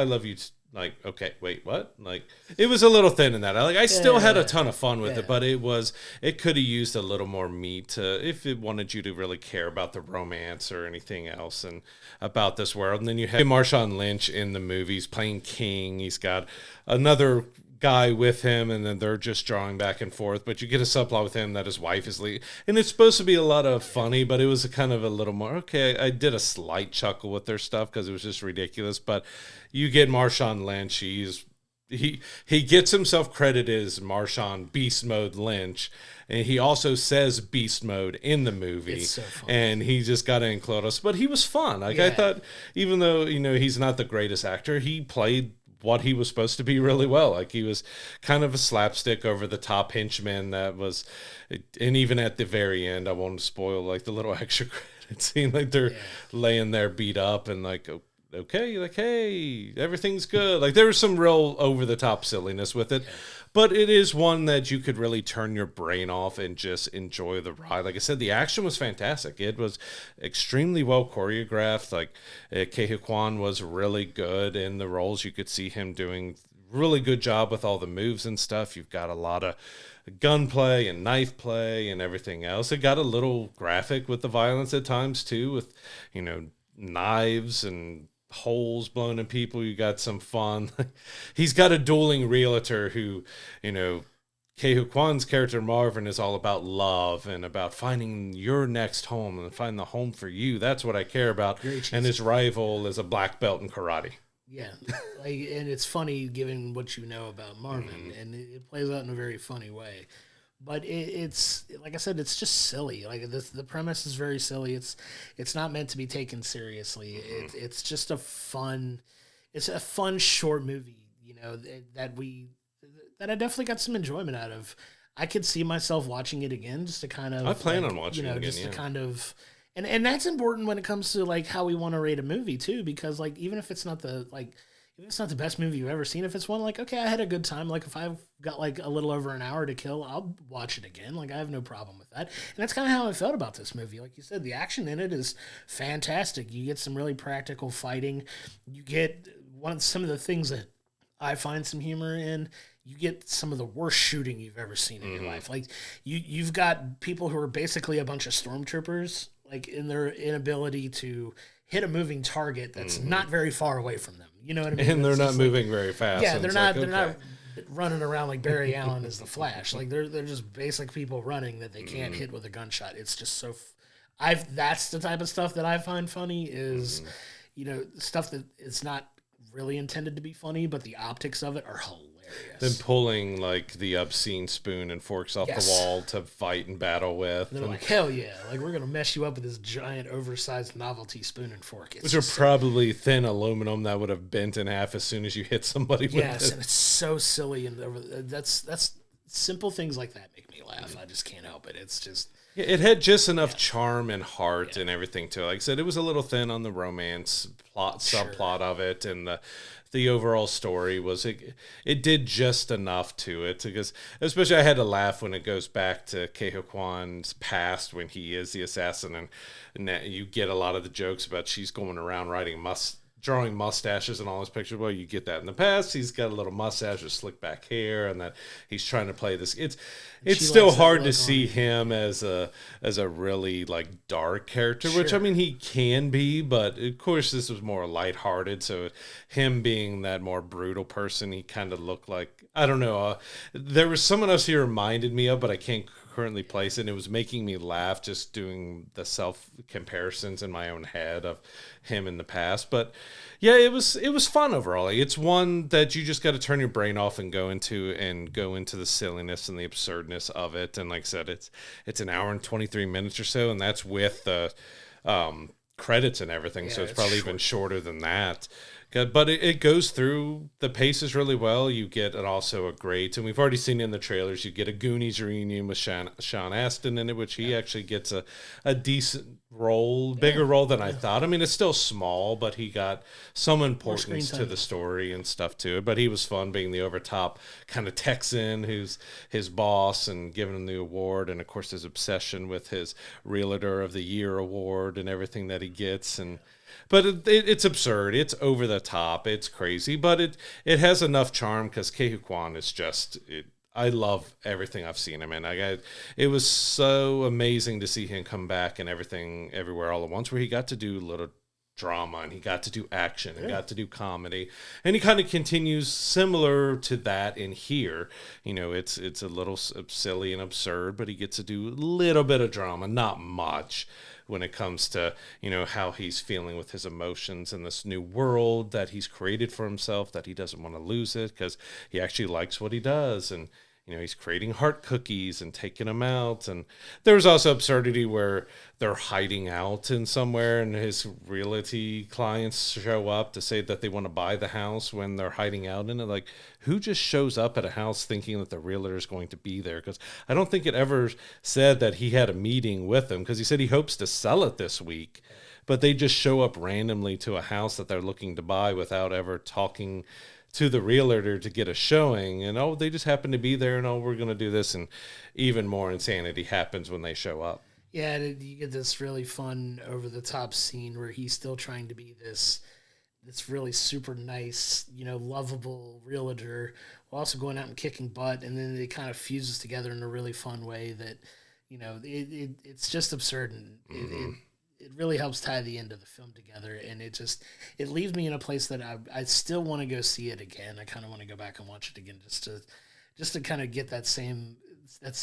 love you. Like, okay, wait, what? Like, it was a little thin in that. I still had a ton of fun with it, but it could have used a little more meat if it wanted you to really care about the romance or anything else and about this world. And then you have Marshawn Lynch in the movies playing King. He's got another guy with him, and then they're just drawing back and forth, but you get a subplot with him that his wife is leaving, and it's supposed to be a lot of funny, but it was a kind of a little more, okay, I did a slight chuckle with their stuff because it was just ridiculous, but you get Marshawn Lynch, he gets himself credited as Marshawn Beast Mode Lynch, and he also says Beast Mode in the movie. It's so fun. And he just got to include us, but he was fun. Like, I thought, even though, you know, he's not the greatest actor, he played what he was supposed to be really well. Like, he was kind of a slapstick over the top henchman that was, and even at the very end, I won't spoil like the little extra credit scene, like they're laying there beat up and like, okay, like, hey, everything's good. Like, there was some real over the top silliness with it, But it is one that you could really turn your brain off and just enjoy the ride. Like I said, the action was fantastic. It was extremely well choreographed. Like Ke Huy Quan was really good in the roles. You could see him doing really good job with all the moves and stuff. You've got a lot of gunplay and knife play and everything else. It got a little graphic with the violence at times too, with, you know, knives and holes blown in people. You got some fun. He's got a dueling realtor who, you know, Ke Huy Quan's character Marvin is all about love and about finding your next home and finding the home for you. That's what I care about. And his rival is a black belt in karate. Yeah, like, and it's funny given what you know about Marvin, and it plays out in a very funny way. But it's like I said, it's just silly. Like the premise is very silly. It's not meant to be taken seriously. It's just a fun short movie. You know that I definitely got some enjoyment out of. I could see myself watching it again, just to kind of. I plan on watching it again. Just to kind of. And that's important when it comes to like how we want to rate a movie too, because like even if it's not the best movie you've ever seen, if it's one like, okay, I had a good time, like if I've got like a little over an hour to kill, I'll watch it again. Like I have no problem with that. And that's kind of how I felt about this movie. Like you said, the action in it is fantastic. You get some really practical fighting. You get some of the things that I find some humor in. You get some of the worst shooting you've ever seen in your life. Like you've got people who are basically a bunch of stormtroopers, like in their inability to hit a moving target that's not very far away from them. You know what I mean? And they're not moving very fast. Yeah, they're not running around like Barry Allen as the Flash. Like they're just basic people running that they can't hit with a gunshot. It's just so that's the type of stuff that I find funny is you know, stuff that it's not really intended to be funny, but the optics of it are hilarious. Then pulling like the obscene spoon and forks off the wall to fight and battle with. And they're like, hell yeah. Like, we're going to mess you up with this giant, oversized novelty spoon and fork. Which are probably thin aluminum that would have bent in half as soon as you hit somebody with it. Yes, and it's so silly. And that's simple things like that make me laugh. I just can't help it. It's just... Yeah, it had just enough charm and heart and everything to it. Like I said, it was a little thin on the romance subplot of it, and the overall story was it did just enough to it, because especially I had to laugh when it goes back to Ke Huy Quan's past when he is the assassin, and you get a lot of the jokes about she's going around drawing mustaches and all his pictures. Well, you get that in the past. He's got a little mustache with slick back hair, and that he's trying to play this. It's still hard to see him as a really like dark character, which I mean he can be, but of course this was more lighthearted. So him being that more brutal person, he kind of looked like, I don't know. There was someone else he reminded me of, but I can't currently place it, and it was making me laugh just doing the self comparisons in my own head of him in the past. But yeah, it was fun overall. It's one that you just got to turn your brain off and go into the silliness and the absurdness of it. And like I said, it's an hour and 23 minutes or so, and that's with the credits and everything, so it's probably even shorter than that. But it goes through, the paces really well. You get also a great, and we've already seen in the trailers, you get a Goonies reunion with Sean Astin in it, which he actually gets a decent role, bigger role than I thought. I mean, it's still small, but he got some importance to the story and stuff to it. But he was fun being the overtop kind of Texan who's his boss and giving him the award. And of course, his obsession with his Realtor of the Year award and everything that he gets. But it's absurd. It's over the top. It's crazy. But it has enough charm because Ke Huy Quan is just... I love everything I've seen him in. It was so amazing to see him come back and everything, everywhere, all at once, where he got to do little drama and he got to do action and got to do comedy. And he kind of continues similar to that in here. You know, it's a little silly and absurd, but he gets to do a little bit of drama, not much, when it comes to, you know, how he's feeling with his emotions in this new world that he's created for himself, that he doesn't want to lose it because he actually likes what he does. And, you know, he's creating heart cookies and taking them out. And there's also absurdity where they're hiding out in somewhere and his realty clients show up to say that they want to buy the house when they're hiding out in it. Like, who just shows up at a house thinking that the realtor is going to be there? Because I don't think it ever said that he had a meeting with them, because he said he hopes to sell it this week. But they just show up randomly to a house that they're looking to buy without ever talking to the realtor to get a showing, and they just happen to be there, and we're going to do this, and even more insanity happens when they show up. Yeah, you get this really fun, over-the-top scene where he's still trying to be this really super nice, lovable realtor, while also going out and kicking butt, and then it kind of fuses together in a really fun way that, it's just absurd, and it really helps tie the end of the film together, and it leaves me in a place that I still want to go see it again. I kind of want to go back and watch it again just to kind of get that same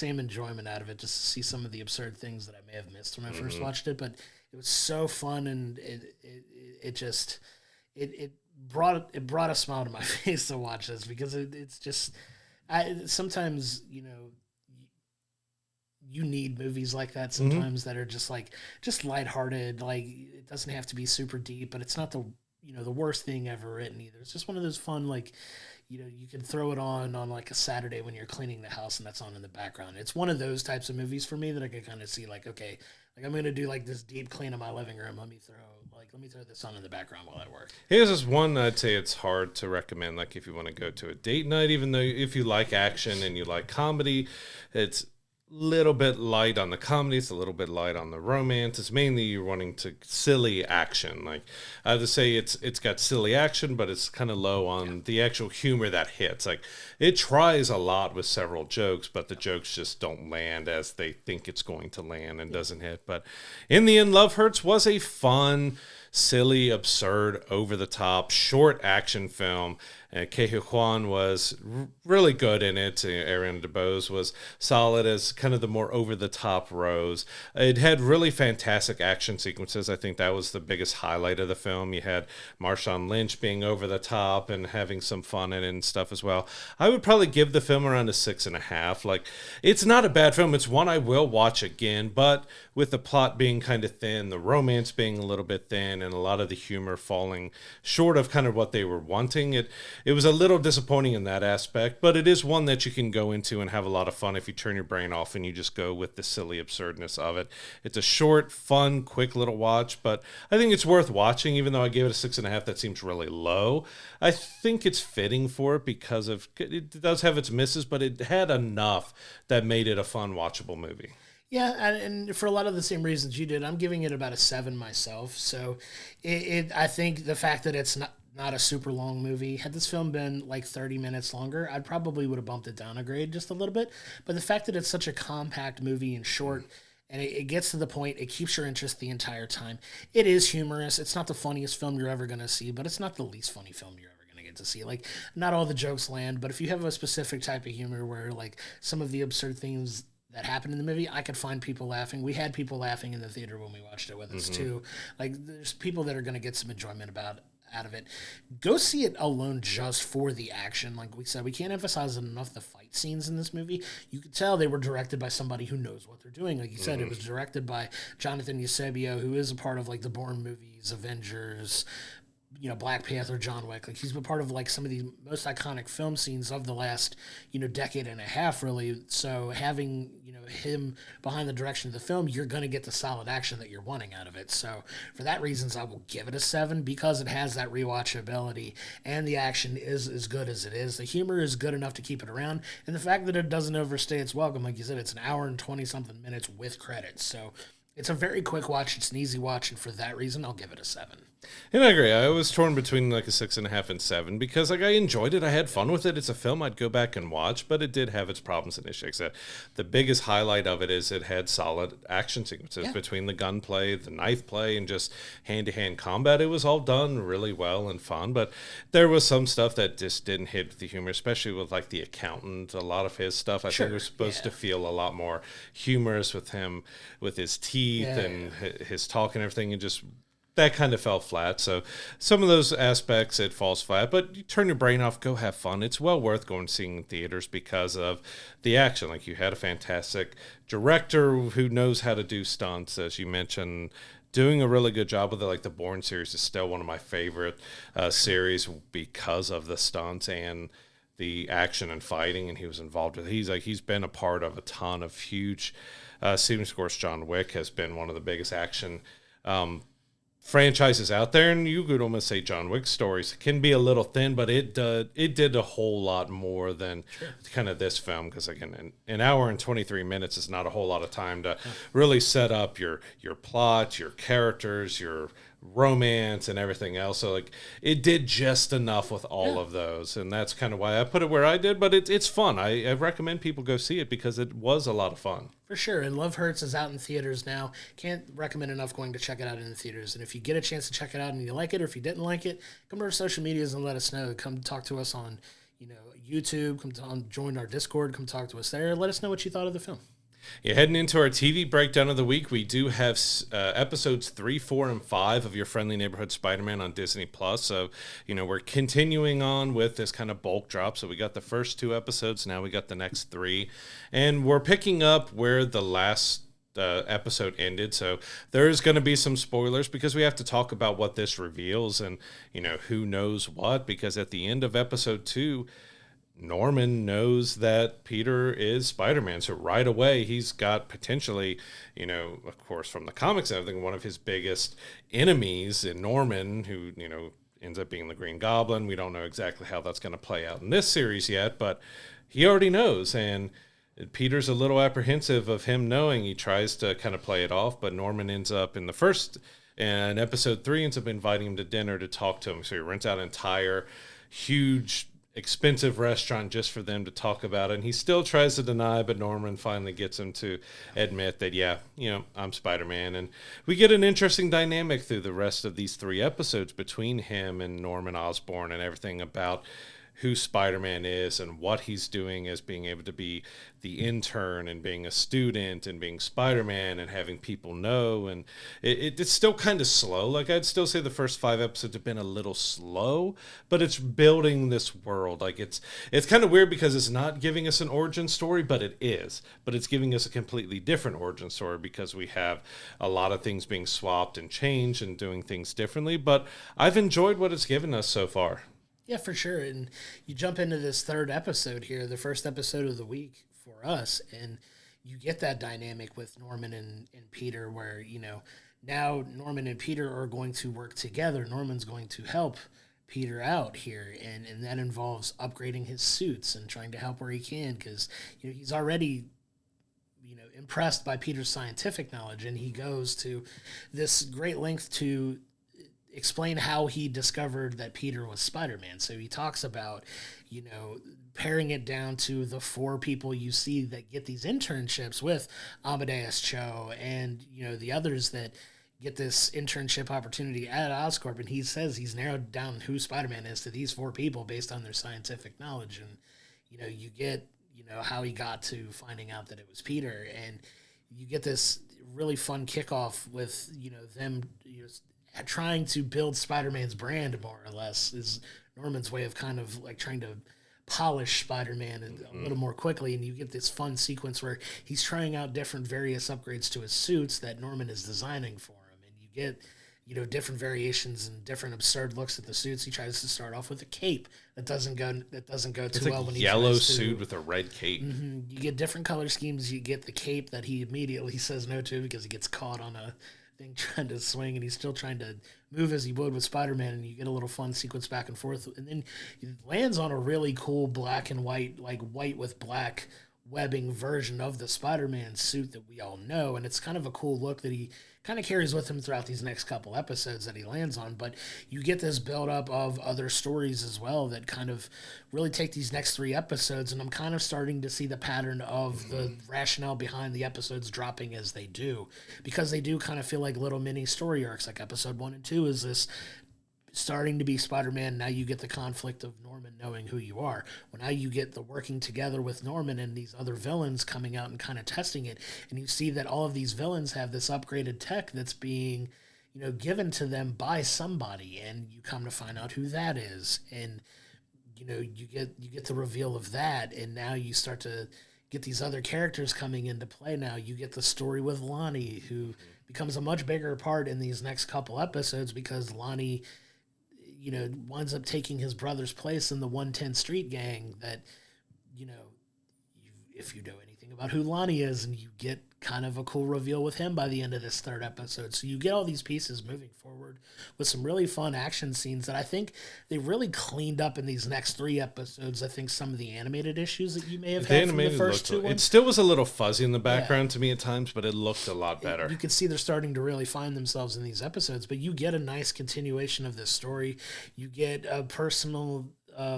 enjoyment out of it, just to see some of the absurd things that I may have missed when I first watched it. But it was so fun, and it brought a smile to my face to watch this, because it's just sometimes you need movies like that sometimes that are just lighthearted. Like, it doesn't have to be super deep, but it's not the worst thing ever written either. It's just one of those fun, you can throw it on like a Saturday when you're cleaning the house and that's on in the background. It's one of those types of movies for me that I can kind of see, okay, I'm going to do this deep clean of my living room. Let me throw this on in the background while I work. Here's this one I'd say it's hard to recommend, if you want to go to a date night, even though if you like action and you like comedy, it's little bit light on the comedy, it's a little bit light on the romance. It's mainly you're wanting to silly action. I have to say it's got silly action, but it's kind of low on the actual humor that hits. It tries a lot with several jokes, but the jokes just don't land as they think it's going to land and doesn't hit. But in the end, Love Hurts was a fun, silly, absurd, over-the-top, short action film. Ke Huy Quan was really good in it. Ariana DeBose was solid as kind of the more over-the-top Rose. It had really fantastic action sequences. I think that was the biggest highlight of the film. You had Marshawn Lynch being over the top and having some fun in it and stuff as well. I would probably give the film around a 6.5. It's not a bad film. It's one I will watch again, but with the plot being kind of thin, the romance being a little bit thin, and a lot of the humor falling short of kind of what they were wanting, it was a little disappointing in that aspect, but it is one that you can go into and have a lot of fun if you turn your brain off and you just go with the silly absurdness of it. It's a short, fun, quick little watch, but I think it's worth watching, even though I gave it a 6.5. That seems really low. I think it's fitting for it because it does have its misses, but it had enough that made it a fun, watchable movie. Yeah, and for a lot of the same reasons you did, I'm giving it about a 7 myself. So I think the fact that it's not a super long movie, had this film been 30 minutes longer, I'd probably would have bumped it down a grade just a little bit. But the fact that it's such a compact movie and short, and it gets to the point, it keeps your interest the entire time. It is humorous. It's not the funniest film you're ever going to see, but it's not the least funny film you're ever going to get to see. Not all the jokes land, but if you have a specific type of humor where some of the absurd things that happened in the movie, I could find people laughing. We had people laughing in the theater when we watched it with us too. There's people that are going to get some enjoyment out of it. Go see it alone just for the action. Like we said, we can't emphasize enough the fight scenes in this movie. You could tell they were directed by somebody who knows what they're doing. Like you said, it was directed by Jonathan Eusebio, who is a part of the Bourne movies, Avengers, Black Panther, John Wick. He's been part of some of the most iconic film scenes of the last, decade and a half, really. So having, him behind the direction of the film, you're going to get the solid action that you're wanting out of it. So for that reasons, I will give it a 7 because it has that rewatchability and the action is as good as it is. The humor is good enough to keep it around. And the fact that it doesn't overstay its welcome, like you said, it's an hour and 20 something minutes with credits. So it's a very quick watch. It's an easy watch. And for that reason, I'll give it a 7. And I agree. I was torn between a 6.5 and 7 because I enjoyed it. I had fun with it. It's a film I'd go back and watch, but it did have its problems and issues. The biggest highlight of it is it had solid action sequences between the gunplay, the knife play, and just hand-to-hand combat. It was all done really well and fun, but there was some stuff that just didn't hit the humor, especially with the accountant. A lot of his stuff I think was supposed to feel a lot more humorous with him, with his teeth and his talk and everything, and just that kind of fell flat. So some of those aspects, it falls flat, but you turn your brain off, go have fun. It's well worth going and seeing in theaters because of the action. You had a fantastic director who knows how to do stunts, as you mentioned, doing a really good job with it. The Bourne series is still one of my favorite series because of the stunts and the action and fighting, and he was involved with it. He's been a part of a ton of huge scenes. Of course, John Wick has been one of the biggest action franchises out there, and you could almost say John Wick stories can be a little thin, but it did a whole lot more than kind of this film, because again, an hour and 23 minutes is not a whole lot of time to really set up your plot, your characters, your romance, and everything else. So like it did just enough with all of those, and that's kind of why I put it where I did. But it's fun. I recommend people go see it because it was a lot of fun. For sure. And Love Hurts is out in theaters now. Can't recommend enough going to check it out in the theaters. And if you get a chance to check it out and you like it, or if you didn't like it, come to our social medias and let us know. Come talk to us on, YouTube. Join our Discord. Come talk to us there. Let us know what you thought of the film. Yeah, heading into our TV breakdown of the week, we do have episodes 3, 4, and 5 of Your Friendly Neighborhood Spider-Man on Disney+. So, we're continuing on with this kind of bulk drop. So we got the first 2 episodes, now we got the next 3. And we're picking up where the last episode ended. So there's going to be some spoilers because we have to talk about what this reveals and, who knows what. Because at the end of episode 2, Norman knows that Peter is Spider-Man. So right away, he's got potentially, of course, from the comics and everything, one of his biggest enemies in Norman, who, ends up being the Green Goblin. We don't know exactly how that's going to play out in this series yet, but he already knows. And Peter's a little apprehensive of him knowing. He tries to kind of play it off, but Norman ends up in episode 3, ends up inviting him to dinner to talk to him. So he rents out an entire huge expensive restaurant just for them to talk about it. And he still tries to deny, but Norman finally gets him to admit that, I'm Spider-Man. And we get an interesting dynamic through the rest of these 3 episodes between him and Norman Osborn and everything about who Spider-Man is and what he's doing as being able to be the intern and being a student and being Spider-Man and having people know. And it's still kind of slow. Like, I'd still say the first 5 episodes have been a little slow, but it's building this world. Like, it's kind of weird because it's not giving us an origin story, but it is. But it's giving us a completely different origin story because we have a lot of things being swapped and changed and doing things differently. But I've enjoyed what it's given us so far. Yeah, for sure. And you jump into this 3rd episode here, the first episode of the week for us, and you get that dynamic with Norman and Peter where, now Norman and Peter are going to work together. Norman's going to help Peter out here, and that involves upgrading his suits and trying to help where he can because, he's already impressed by Peter's scientific knowledge, and he goes to this great length to explain how he discovered that Peter was Spider-Man. So he talks about, paring it down to the 4 people you see that get these internships with Amadeus Cho and, the others that get this internship opportunity at Oscorp. And he says he's narrowed down who Spider-Man is to these 4 people based on their scientific knowledge. And, you get, how he got to finding out that it was Peter. And you get this really fun kickoff with, them, trying to build Spider-Man's brand more or less is Norman's way of kind of like trying to polish Spider-Man a little more quickly. And you get this fun sequence where he's trying out different various upgrades to his suits that Norman is designing for him. And you get, different variations and different absurd looks at the suits. He tries to start off with a cape that doesn't go too well when he yellow tries to. Suit with a red cape. Mm-hmm. You get different color schemes. You get the cape that he immediately says no to because he gets caught on a thing trying to swing, and he's still trying to move as he would with Spider-Man, and you get a little fun sequence back and forth, and then he lands on a really cool black and white, like white with black webbing version of the Spider-Man suit that we all know, and it's kind of a cool look that he kind of carries with him throughout these next couple episodes that he lands on. But you get this build-up of other stories as well that kind of really take these next 3 episodes, and I'm kind of starting to see the pattern of the rationale behind the episodes dropping as they do, because they do kind of feel like little mini story arcs. Like episode 1 and 2 is this starting to be Spider-Man. Now you get the conflict of Norman knowing who you are. Well, now you get the working together with Norman and these other villains coming out and kind of testing it. And you see that all of these villains have this upgraded tech that's being, given to them by somebody. And you come to find out who that is. And, you get the reveal of that. And now you start to get these other characters coming into play. Now you get the story with Lonnie, who becomes a much bigger part in these next couple episodes because Lonnie, winds up taking his brother's place in the 110 Street Gang that, if you know anything anything about who Lonnie is, and you get kind of a cool reveal with him by the end of this third episode. So you get all these pieces moving forward with some really fun action scenes that I think they really cleaned up in these next 3 episodes. I think some of the animated issues that you may have had from the first 2 ones. It still was a little fuzzy in the background to me at times, but it looked a lot better. You can see they're starting to really find themselves in these episodes, but you get a nice continuation of this story. You get a personal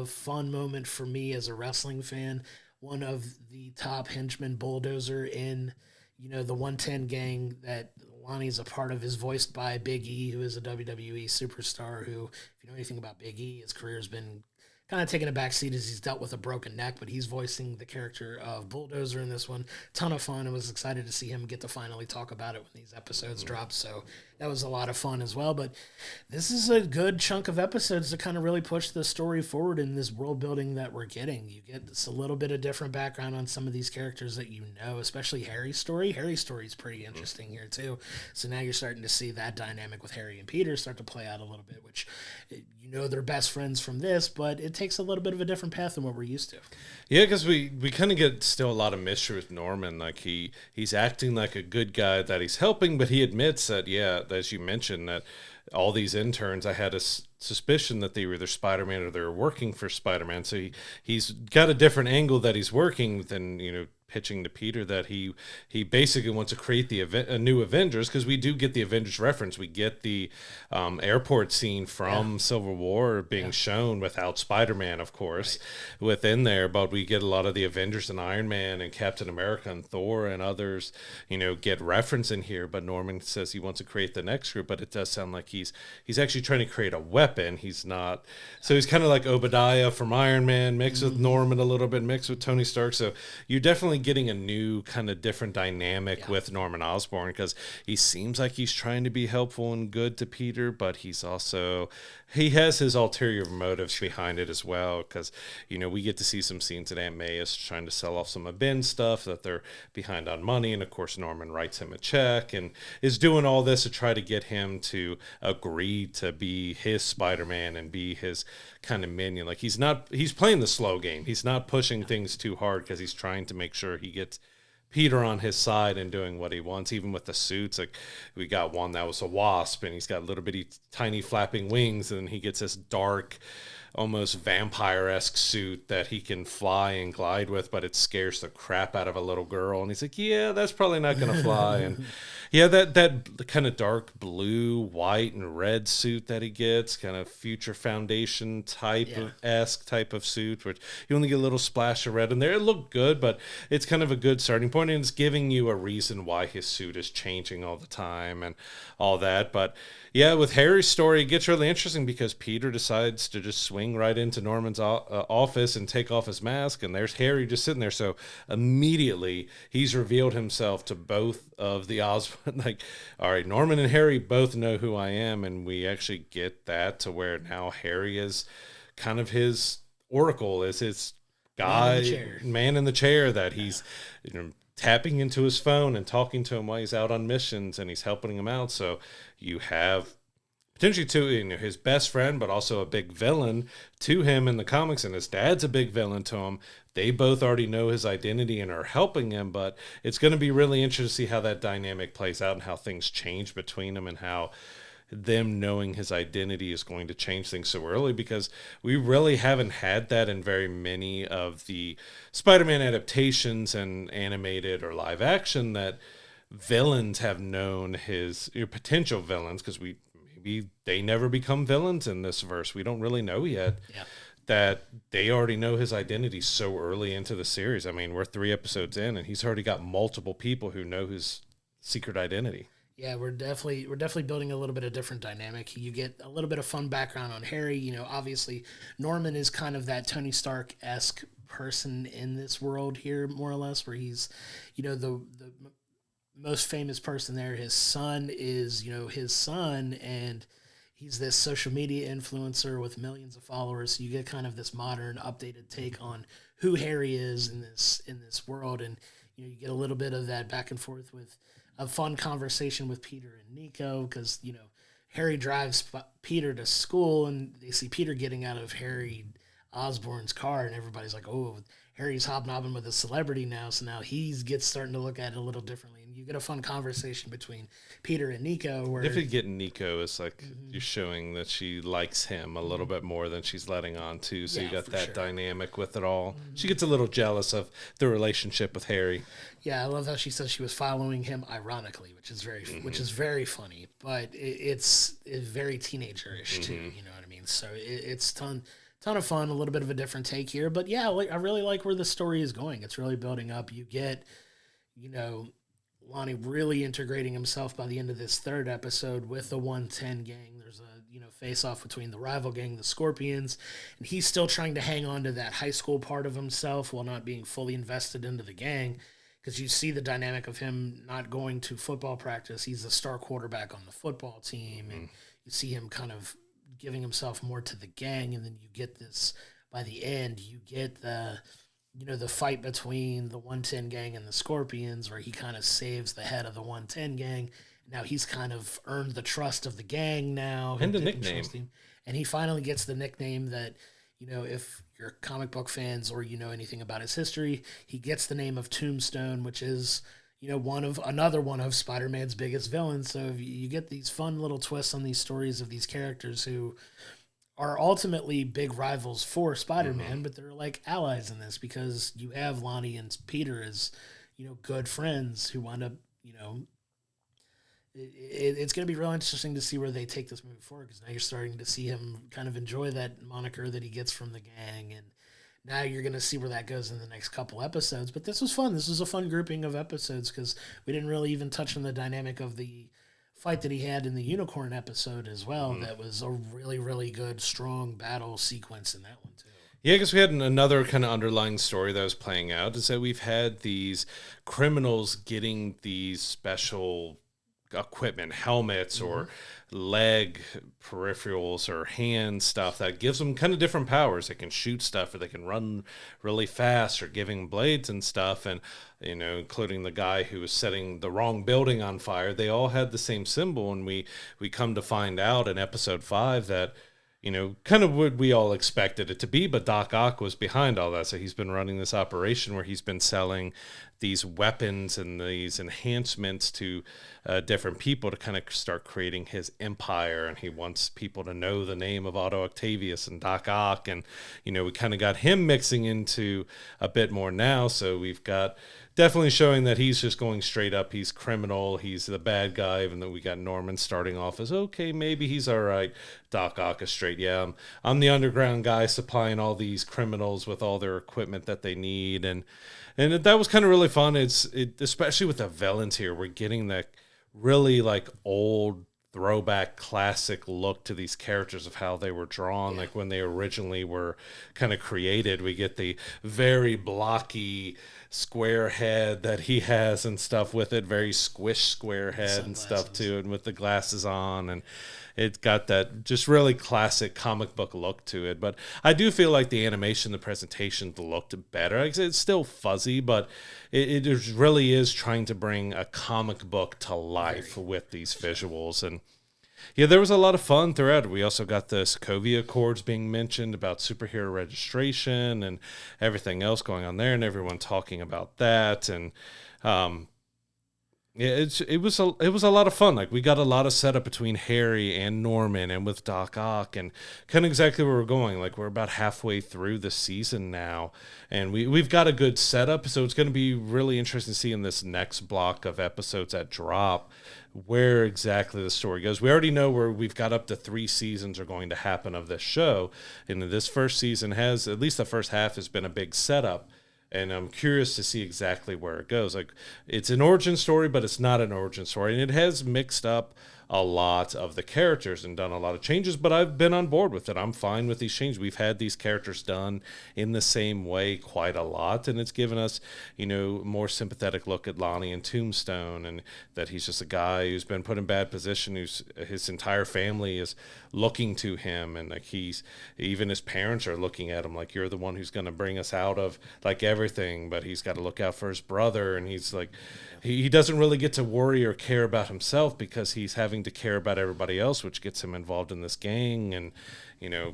fun moment for me as a wrestling fan. One of the top henchmen, Bulldozer, in the 110 gang that Lonnie's a part of, is voiced by Big E, who is a WWE superstar who, if you know anything about Big E, his career has been kind of taking a back seat as he's dealt with a broken neck, but he's voicing the character of Bulldozer in this one. Ton of fun. I was excited to see him get to finally talk about it when these episodes dropped, so that was a lot of fun as well. But this is a good chunk of episodes to kind of really push the story forward in this world building that we're getting. You get this a little bit of different background on some of these characters that especially Harry's story. Harry's story is pretty interesting here too. So now you're starting to see that dynamic with Harry and Peter start to play out a little bit, which they're best friends from this, but it takes a little bit of a different path than what we're used to. Yeah, because we kind of get still a lot of mystery with Norman. Like he's acting like a good guy that he's helping, but he admits that, as you mentioned, that all these interns, I had a suspicion that they were either Spider-Man or they were working for Spider-Man. So he's got a different angle that he's working than, pitching to Peter that he basically wants to create a new Avengers, because we do get the Avengers reference. We get the airport scene from Civil War being shown without Spider-Man, of course, within there, but we get a lot of the Avengers and Iron Man and Captain America and Thor and others, get reference in here. But Norman says he wants to create the next group, but it does sound like he's actually trying to create a weapon. He's not, so he's kind of like Obadiah from Iron Man mixed with Norman a little bit, mixed with Tony Stark. So you're definitely getting a new kind of different dynamic with Norman Osborn, because he seems like he's trying to be helpful and good to Peter, but he has his ulterior motives behind it as well, because we get to see some scenes that Aunt May is trying to sell off some of Ben's stuff, that they're behind on money, and of course Norman writes him a check and is doing all this to try to get him to agree to be his Spider-Man and be his kind of minion. Like he's playing the slow game. He's not pushing things too hard, because he's trying to make sure he gets Peter on his side and doing what he wants, even with the suits. Like we got one that was a wasp, and he's got little bitty tiny flapping wings, and he gets this dark, almost vampire-esque suit that he can fly and glide with, but it scares the crap out of a little girl. And he's like, yeah, that's probably not going to fly. And that kind of dark blue, white, and red suit that he gets, kind of Future Foundation type of suit, which you only get a little splash of red in there. It looked good, but it's kind of a good starting point, and it's giving you a reason why his suit is changing all the time and all that. But yeah, with Harry's story, it gets really interesting, because Peter decides to just swing right into Norman's office and take off his mask, and there's Harry just sitting there. So immediately he's revealed himself to both of the Osborn. Like, all right, Norman and Harry both know who I am, and we actually get that to where now Harry is kind of his oracle, is his guy, man in the chair that he's tapping into his phone and talking to him while he's out on missions, and he's helping him out. So you have potentially his best friend, but also a big villain to him in the comics, and his dad's a big villain to him. They both already know his identity and are helping him, but it's going to be really interesting to see how that dynamic plays out and how things change between them, and how them knowing his identity is going to change things so early, because we really haven't had that in very many of the Spider-Man adaptations and animated or live action, that villains have known his potential villains, because maybe they never become villains in this verse. We don't really know yet. Yeah. That they already know his identity so early into the series. I mean, we're 3 episodes in, and he's already got multiple people who know his secret identity. Yeah, we're definitely building a little bit of different dynamic. You get a little bit of fun background on Harry. Obviously Norman is kind of that Tony Stark-esque person in this world here, more or less, where he's, the most famous person there. His son is, his son, and he's this social media influencer with millions of followers. So you get kind of this modern, updated take on who Harry is in this world, and you get a little bit of that back and forth with a fun conversation with Peter and Nico, because Harry drives Peter to school, and they see Peter getting out of Harry Osborn's car, and everybody's like, "Oh, Harry's hobnobbing with a celebrity now, so now he's starting to look at it a little differently. And you get a fun conversation between Peter and Nico. Where if you get Nico, it's like you're showing that she likes him a little bit more than she's letting on to. So you got that dynamic with it all. She gets a little jealous of the relationship with Harry. Yeah, I love how she says she was following him ironically, which is very funny. But it's very teenager-ish too. You know what I mean? So it's ton of fun, a little bit of a different take here. But yeah, I really like where the story is going. It's really building up. You get, Lonnie really integrating himself by the end of this third episode with the 110 gang. There's a, face-off between the rival gang, the Scorpions, and he's still trying to hang on to that high school part of himself while not being fully invested into the gang, because you see the dynamic of him not going to football practice. He's the star quarterback on the football team, and you see him kind of giving himself more to the gang, and then you get this, by the end, you get the fight between the 110 gang and the Scorpions, where he kind of saves the head of the 110 gang. Now he's kind of earned the trust of the gang now. And the nickname. And he finally gets the nickname that, if you're comic book fans or you know anything about his history, he gets the name of Tombstone, which is, another one of Spider-Man's biggest villains. So you get these fun little twists on these stories of these characters who are ultimately big rivals for Spider-Man, but they're like allies in this, because you have Lonnie and Peter as, good friends who wind up, it's going to be real interesting to see where they take this movie forward, because now you're starting to see him kind of enjoy that moniker that he gets from the gang, and now you're going to see where that goes in the next couple episodes. But this was fun. This was a fun grouping of episodes, because we didn't really even touch on the dynamic of the fight that he had in the Unicorn episode as well. That was a really, really good, strong battle sequence in that one too. Yeah, because we had another kind of underlying story that was playing out, is that we've had these criminals getting these special equipment, helmets or leg peripherals or hand stuff that gives them kind of different powers. They can shoot stuff, or they can run really fast, or giving blades and stuff. And, including the guy who was setting the wrong building on fire, they all had the same symbol. And we come to find out in episode 5 that, kind of what we all expected it to be, but Doc Ock was behind all that. So he's been running this operation where he's been selling these weapons and these enhancements to different people to kind of start creating his empire. And he wants people to know the name of Otto Octavius and Doc Ock. And, we kind of got him mixing into a bit more now. So we've got definitely showing that he's just going straight up. He's criminal. He's the bad guy. Even though we got Norman starting off as, okay, maybe he's all right. Doc Ock is straight. Yeah, I'm the underground guy supplying all these criminals with all their equipment that they need. And that was kind of really fun. Especially with the villains here, we're getting that really like old throwback classic look to these characters of how they were drawn. Like when they originally were kind of created, we get the very blocky square head that he has and stuff with it, very squish square head and stuff too, and with the glasses on, and it's got that just really classic comic book look to it. But I do feel like the animation, the presentation looked better. It's still fuzzy, but it really is trying to bring a comic book to life with these visuals. And yeah, there was a lot of fun throughout. We also got the Sokovia Accords being mentioned about superhero registration and everything else going on there, and everyone talking about that. And it was a lot of fun. Like, we got a lot of setup between Harry and Norman and with Doc Ock, and kind of exactly where we're going. Like, we're about halfway through the season now, and we've got a good setup. So it's going to be really interesting to see in this next block of episodes that drop where exactly the story goes. We already know where we've got up to 3 seasons are going to happen of this show. And this first season has, at least the first half, has been a big setup. And I'm curious to see exactly where it goes. Like, it's an origin story, but it's not an origin story. And it has mixed up a lot of the characters and done a lot of changes, but I've been on board with it. I'm fine with these changes. We've had these characters done in the same way quite a lot, and it's given us, more sympathetic look at Lonnie and Tombstone, and that he's just a guy who's been put in bad position, who's his entire family is looking to him, and like even his parents are looking at him like, you're the one who's going to bring us out of like everything, but he's got to look out for his brother, and he's like, he doesn't really get to worry or care about himself because he's having having to care about everybody else, which gets him involved in this gang and,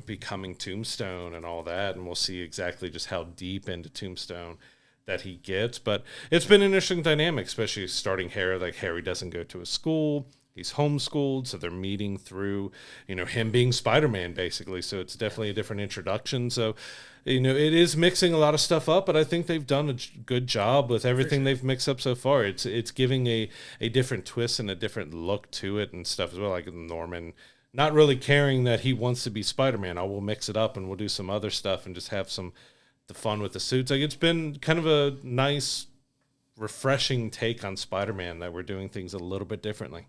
becoming Tombstone and all that. And we'll see exactly just how deep into Tombstone that he gets. But it's been an interesting dynamic, especially starting Harry. Like, Harry doesn't go to a school. He's homeschooled, so they're meeting through, him being Spider-Man, basically. So it's definitely a different introduction. So, it is mixing a lot of stuff up, but I think they've done a good job with everything they've mixed up so far. It's giving a different twist and a different look to it and stuff as well. Like Norman not really caring that he wants to be Spider-Man. We'll mix it up and we'll do some other stuff and just have the fun with the suits. Like, it's been kind of a nice, refreshing take on Spider-Man that we're doing things a little bit differently.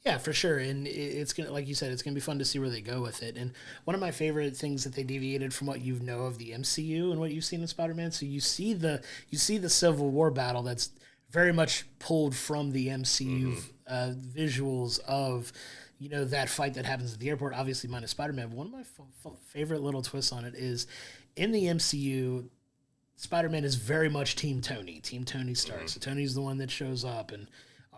Yeah, for sure. And it's going to, like you said, it's going to be fun to see where they go with it. And one of my favorite things that they deviated from what you know of the MCU and what you've seen in Spider-Man. So you see the Civil War battle that's very much pulled from the MCU visuals of, that fight that happens at the airport, obviously minus Spider-Man. One of my favorite little twists on it is in the MCU, Spider-Man is very much Team Tony Stark. So Tony's the one that shows up and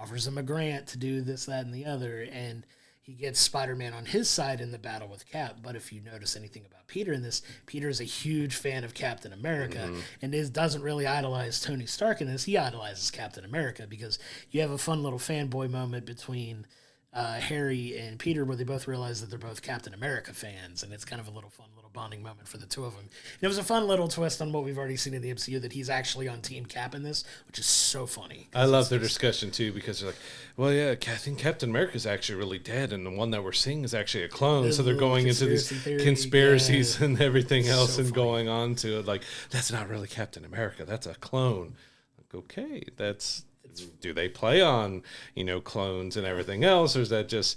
offers him a grant to do this, that, and the other, and he gets Spider-Man on his side in the battle with Cap. But if you notice anything about Peter in this, Peter is a huge fan of Captain America and doesn't really idolize Tony Stark in this. He idolizes Captain America because you have a fun little fanboy moment between Harry and Peter where they both realize that they're both Captain America fans, and it's kind of a little fun little bonding moment for the two of them. And it was a fun little twist on what we've already seen in the MCU, that he's actually on Team Cap in this, which is so funny. I love their discussion too, because they're like, well, yeah, I think Captain America's actually really dead, and the one that we're seeing is actually a clone. So they're going into these conspiracies and everything else, so and funny. Going on to it like, that's not really Captain America, that's a clone. Like, okay, do they play on, clones and everything else, or is that just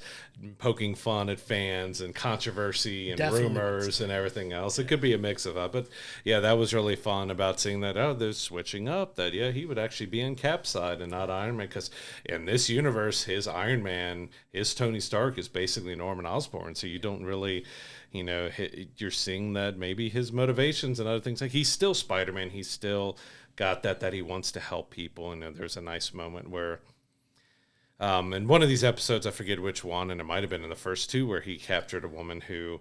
poking fun at fans and controversy and rumors and everything else? It could be a mix of that. But yeah, that was really fun about seeing that, they're switching up, that, he would actually be in Cap's side and not Iron Man, because in this universe, his Iron Man, his Tony Stark is basically Norman Osborn. So you don't really, you're seeing that maybe his motivations and other things, like he's still Spider-Man, he's still got that he wants to help people. And there's a nice moment where in one of these episodes, I forget which one, and it might have been in the first two, where he captured a woman who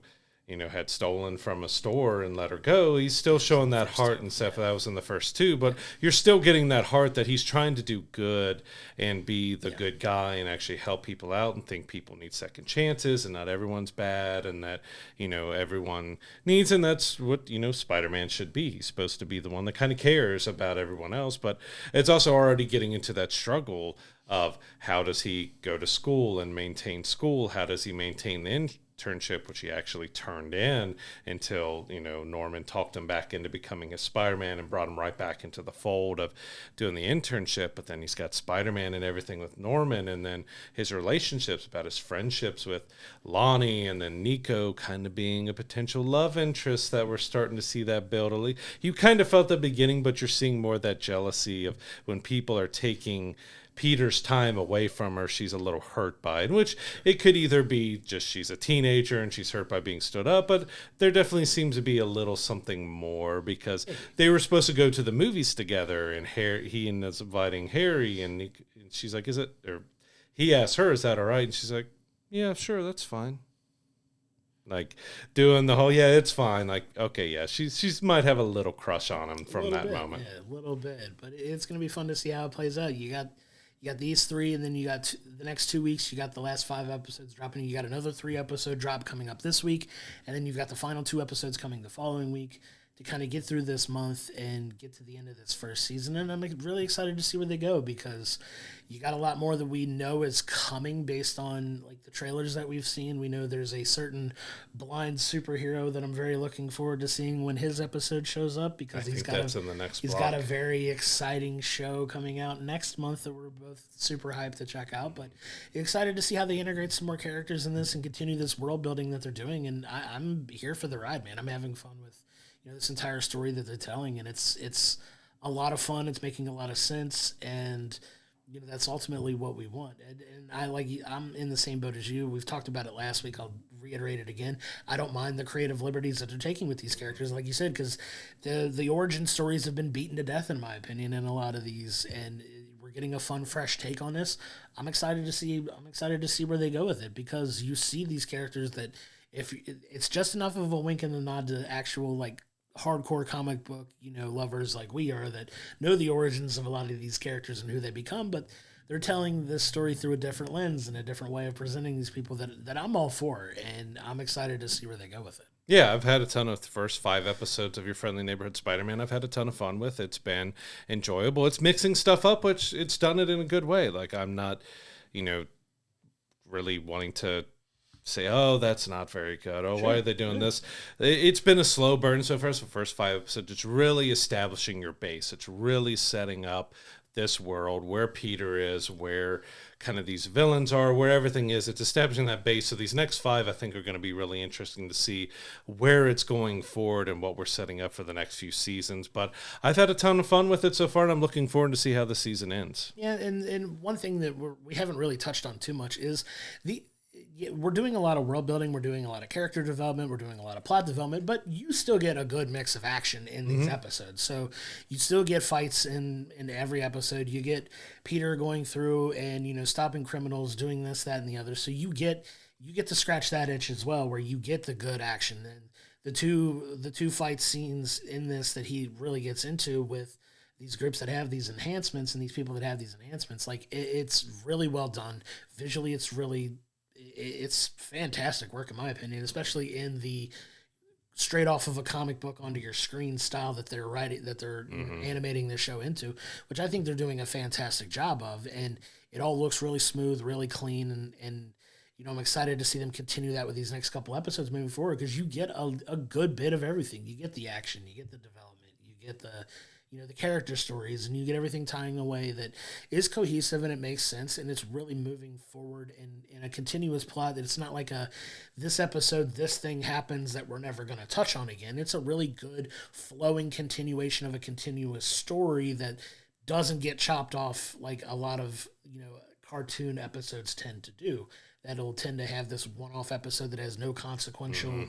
had stolen from a store and let her go. He's still showing that heart and stuff. That was in the first two, but you're still getting that heart that he's trying to do good and be the good guy and actually help people out and think people need second chances and not everyone's bad, and that, everyone needs, and that's what, Spider-Man should be. He's supposed to be the one that kind of cares about everyone else, but it's also already getting into that struggle of how does he go to school and maintain school? How does he maintain the internship, which he actually turned in until, Norman talked him back into becoming a Spider-Man and brought him right back into the fold of doing the internship. But then he's got Spider-Man and everything with Norman, and then his relationships, about his friendships with Lonnie, and then Nico kind of being a potential love interest that we're starting to see that build. You kind of felt the beginning, but you're seeing more of that jealousy of when people are taking Peter's time away from her, she's a little hurt by it, which it could either be just she's a teenager and she's hurt by being stood up, but there definitely seems to be a little something more, because they were supposed to go to the movies together, and he ends up inviting Harry, and she's like, or he asks her, is that all right? And she's like, yeah, sure, that's fine. Like, doing the whole, yeah, it's fine. Like, okay, yeah, she's might have a little crush on him from that moment. Yeah, a little bit, but it's going to be fun to see how it plays out. You got these three, and then you got the next 2 weeks, you got the last 5 episodes dropping. You got another 3-episode drop coming up this week, and then you've got the final 2 episodes coming the following week to kind of get through this month and get to the end of this first season. And I'm really excited to see where they go, because you got a lot more that we know is coming based on like the trailers that we've seen. We know there's a certain blind superhero that I'm very looking forward to seeing when his episode shows up, because he's got a very exciting show coming out next month that we're both super hyped to check out. But excited to see how they integrate some more characters in this and continue this world building that they're doing. And I'm here for the ride, man. I'm having fun with this entire story that they're telling, and it's a lot of fun. It's making a lot of sense, and that's ultimately what we want. And I'm in the same boat as you. We've talked about it last week. I'll reiterate it again. I don't mind the creative liberties that they're taking with these characters, like you said, because the origin stories have been beaten to death, in my opinion, in a lot of these, and we're getting a fun, fresh take on this. I'm excited to see where they go with it, because you see these characters that, if it's just enough of a wink and a nod to actual like hardcore comic book, lovers like we are, that know the origins of a lot of these characters and who they become, but they're telling this story through a different lens and a different way of presenting these people that I'm all for, and I'm excited to see where they go with it. Yeah, I've had a ton of the first 5 episodes of Your Friendly Neighborhood Spider-Man. I've had a ton of fun with. It's been enjoyable. It's mixing stuff up, which it's done it in a good way. Like, I'm not, really wanting to say, oh, that's not very good. Oh, why are they doing this? It's been a slow burn so far. So the first 5 episodes, it's really establishing your base. It's really setting up this world, where Peter is, where kind of these villains are, where everything is. It's establishing that base. So these next 5, I think, are going to be really interesting to see where it's going forward and what we're setting up for the next few seasons. But I've had a ton of fun with it so far, and I'm looking forward to see how the season ends. Yeah, and one thing that we haven't really touched on too much is we're doing a lot of world building, we're doing a lot of character development, we're doing a lot of plot development, but you still get a good mix of action in these episodes. So you still get fights in every episode. You get Peter going through and stopping criminals, doing this, that, and the other. So you get to scratch that itch as well, where you get the good action. And the two fight scenes in this that he really gets into with these groups that have these enhancements and these people that have these enhancements, like it's really well done visually. It's fantastic work, in my opinion, especially in the straight off of a comic book onto your screen style that they're writing, that they're animating this show into, which I think they're doing a fantastic job of. And it all looks really smooth, really clean. And I'm excited to see them continue that with these next couple episodes moving forward, because you get a good bit of everything. You get the action, you get the development, you get the character stories, and you get everything tying a way that is cohesive and it makes sense, and it's really moving forward in a continuous plot, that it's not like this episode, this thing happens that we're never going to touch on again. It's a really good flowing continuation of a continuous story that doesn't get chopped off like a lot of, cartoon episodes tend to do. That'll tend to have this one-off episode that has no consequential,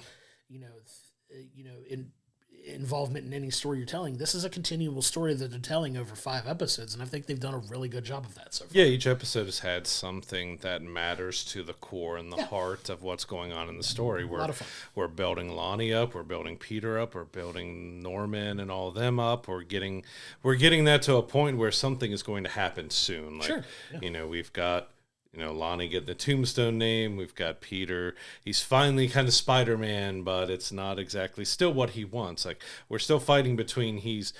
involvement in any story you're telling. This is a continual story that they're telling over 5 episodes, and I think they've done a really good job of that so far. Yeah, each episode has had something that matters to the core and the heart of what's going on in the story. A lot of fun. We're building Lonnie up, we're building Peter up, we're building Norman and all of them up. We're getting that to a point where something is going to happen soon. Like, sure. Yeah. We've got Lonnie getting the Tombstone name. We've got Peter. He's finally kind of Spider-Man, but it's not exactly still what he wants. Like, we're still fighting between he's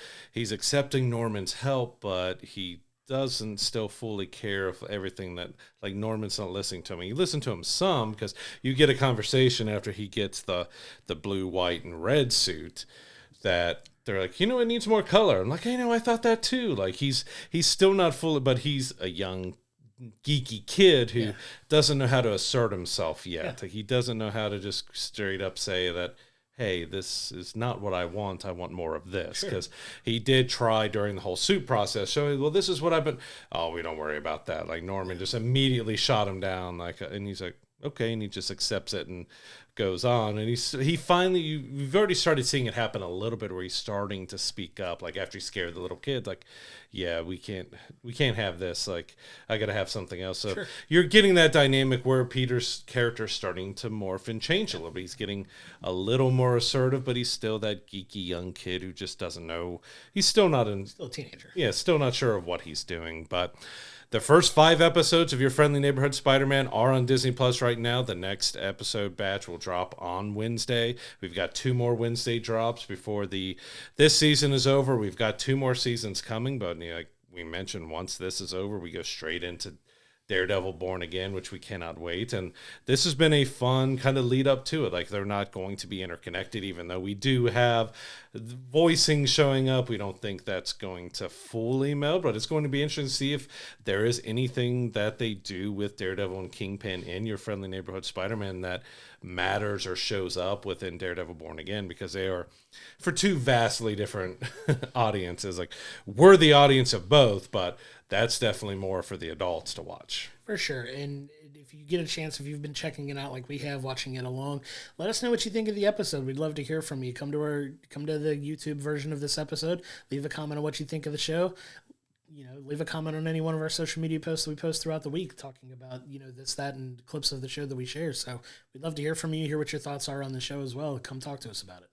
accepting Norman's help, but he doesn't still fully care of everything that, like, Norman's not listening to him. You listen to him some, because you get a conversation after he gets the blue, white, and red suit that they're like, it needs more color. I'm like, I thought that too. Like, he's still not fully, but he's a young geeky kid who doesn't know how to assert himself yet. Like, he doesn't know how to just straight up say that, hey, this is not what I want more of this. Because he did try during the whole suit process showing, well, this is what I've been, we don't worry about that. Like, Norman just immediately shot him down, and he's like, okay, and he just accepts it and goes on. And he finally, you've already started seeing it happen a little bit, where he's starting to speak up, like after he scared the little kid, like, yeah, we can't have this. Like, I got to have something else. So you're getting that dynamic where Peter's character is starting to morph and change a little bit. He's getting a little more assertive, but he's still that geeky young kid who just doesn't know. He's still a teenager. Yeah, still not sure of what he's doing. But the first 5 episodes of Your Friendly Neighborhood Spider-Man are on Disney Plus right now. The next episode batch will drop on Wednesday. We've got 2 more Wednesday drops before this season is over. We've got 2 more seasons coming, but like we mentioned, once this is over, we go straight into Daredevil Born Again, which we cannot wait. And this has been a fun kind of lead up to it. Like, they're not going to be interconnected, even though we do have voicing showing up. We don't think that's going to fully meld, but it's going to be interesting to see if there is anything that they do with Daredevil and Kingpin in Your Friendly Neighborhood Spider-Man that matters or shows up within Daredevil Born Again, because they are for 2 vastly different audiences. Like, we're the audience of both, but that's definitely more for the adults to watch. For sure. And if you get a chance, if you've been checking it out like we have, watching it along, let us know what you think of the episode. We'd love to hear from you. Come to the YouTube version of this episode. Leave a comment on what you think of the show. leave a comment on any one of our social media posts that we post throughout the week talking about, this, that, and clips of the show that we share. So we'd love to hear from you, hear what your thoughts are on the show as well. Come talk to us about it.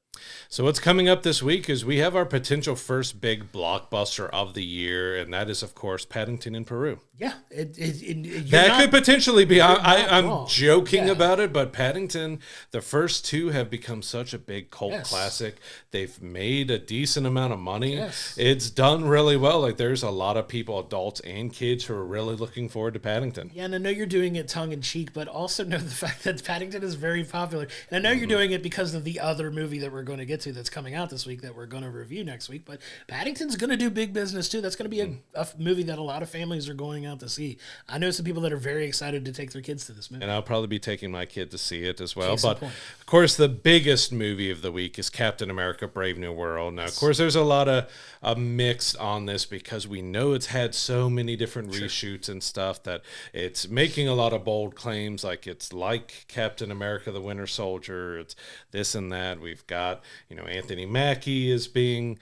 So what's coming up this week is we have our potential first big blockbuster of the year, and that is, of course, Paddington in Peru. Yeah. That could potentially be, I'm joking Yeah. about it, but Paddington, the first two have become such a big cult classic. They've made a decent amount of money. Yes. It's done really well. Like, there's a lot of people, adults and kids, who are really looking forward to Paddington. Yeah, and I know you're doing it tongue-in-cheek, but also know the fact that Paddington is very popular. And I know you're doing it because of the other movie that we're going to get to that's coming out this week that we're going to review next week. But Paddington's going to do big business, too. That's going to be a movie that a lot of families are going out to see. I know some people that are very excited to take their kids to this movie. And I'll probably be taking my kid to see it as well. Case But, of course, the biggest movie of the week is Captain America Brave New World. Now, of course, there's a lot of mix on this because we know it's had so many different reshoots and stuff that it's making a lot of bold claims, like it's like Captain America the Winter Soldier, it's this and that. We've got, Anthony Mackie as being,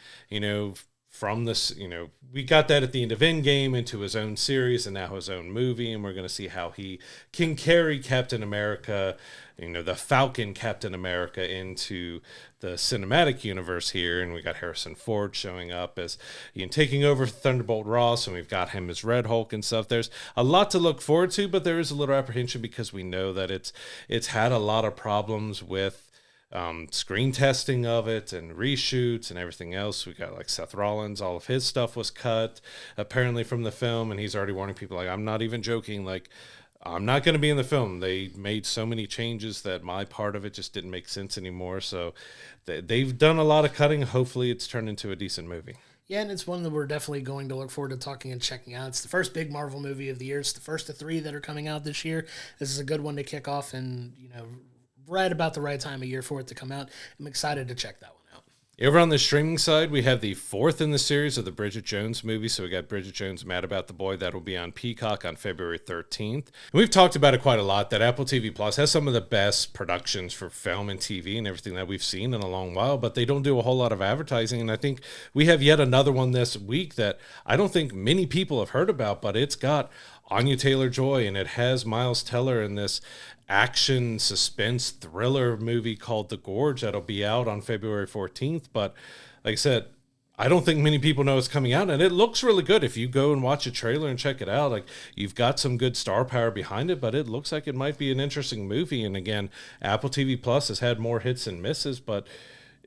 from this, we got that at the end of Endgame into his own series and now his own movie, and we're going to see how he can carry Captain America, the Falcon Captain America, into the cinematic universe here. And we got Harrison Ford showing up as taking over Thunderbolt Ross, and we've got him as Red Hulk and stuff. There's a lot to look forward to, but there is a little apprehension because we know that it's had a lot of problems with screen testing of it and reshoots and everything else. We got like Seth Rollins, all of his stuff was cut apparently from the film, and he's already warning people, like, I'm not even joking, like, I'm not going to be in the film. They made so many changes that my part of it just didn't make sense anymore. So they've done a lot of cutting. Hopefully it's turned into a decent movie. Yeah, and it's one that we're definitely going to look forward to talking and checking out. It's the first big Marvel movie of the year. It's the first of 3 that are coming out this year. This is a good one to kick off, and right about the right time of year for it to come out. I'm excited to check that one out. Over on the streaming side, we have the 4th in the series of the Bridget Jones movie. So we got Bridget Jones, Mad About the Boy. That will be on Peacock on February 13th. And we've talked about it quite a lot, that Apple TV Plus has some of the best productions for film and TV and everything that we've seen in a long while, but they don't do a whole lot of advertising. And I think we have yet another one this week that I don't think many people have heard about, but it's got Anya Taylor-Joy, and it has Miles Teller in this action suspense thriller movie called The Gorge that'll be out on February 14th. But like I said, I don't think many people know it's coming out, and it looks really good. If you go and watch a trailer and check it out, like, you've got some good star power behind it, but it looks like it might be an interesting movie. And again, Apple TV Plus has had more hits and misses, but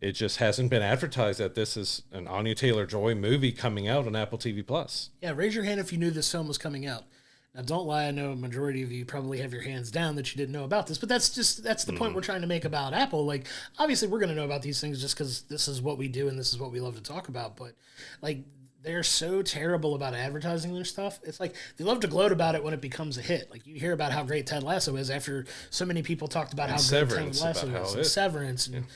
it just hasn't been advertised that this is an Anya Taylor-Joy movie coming out on Apple TV Plus. Yeah, raise your hand if you knew this film was coming out. Now, don't lie. I know a majority of you probably have your hands down that you didn't know about this, but that's the point we're trying to make about Apple. Like, obviously, we're going to know about these things just because this is what we do and this is what we love to talk about. But, like, they're so terrible about advertising their stuff. It's like they love to gloat about it when it becomes a hit. Like, you hear about how great Ted Lasso is after so many people talked about how great Ted Lasso is, and Severance, and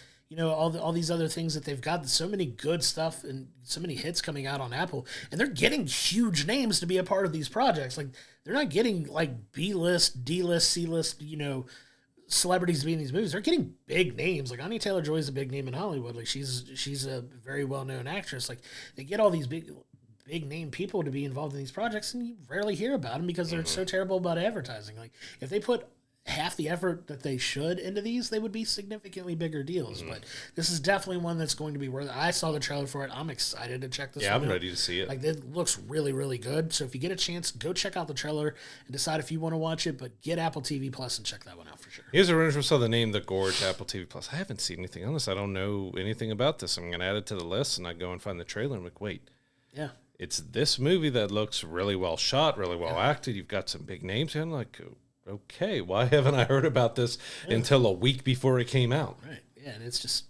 all these other things that they've got. So many good stuff and so many hits coming out on Apple, and they're getting huge names to be a part of these projects. Like, they're not getting like B-list, D-list, C-list, celebrities to be in these movies. They're getting big names. Like, Anya Taylor-Joy is a big name in Hollywood. Like, she's a very well-known actress. Like, they get all these big name people to be involved in these projects, and you rarely hear about them because they're so terrible about advertising. Like, if they put half the effort that they should into these, they would be significantly bigger deals. But this is definitely one that's going to be worth it. I saw the trailer for it. I'm excited to check this one out. Yeah, I'm ready to see it. Like, it looks really, really good. So if you get a chance, go check out the trailer and decide if you want to watch it, but get Apple TV Plus and check that one out for sure. Here's a rumor, saw the name The Gorge, Apple TV Plus. I haven't seen anything on this. I don't know anything about this. I'm going to add it to the list, and I go and find the trailer and I'm like, wait. Yeah. It's this movie that looks really well shot, really well acted. You've got some big names here. I'm like, okay, why haven't I heard about this until a week before it came out? Right. Yeah, and it's just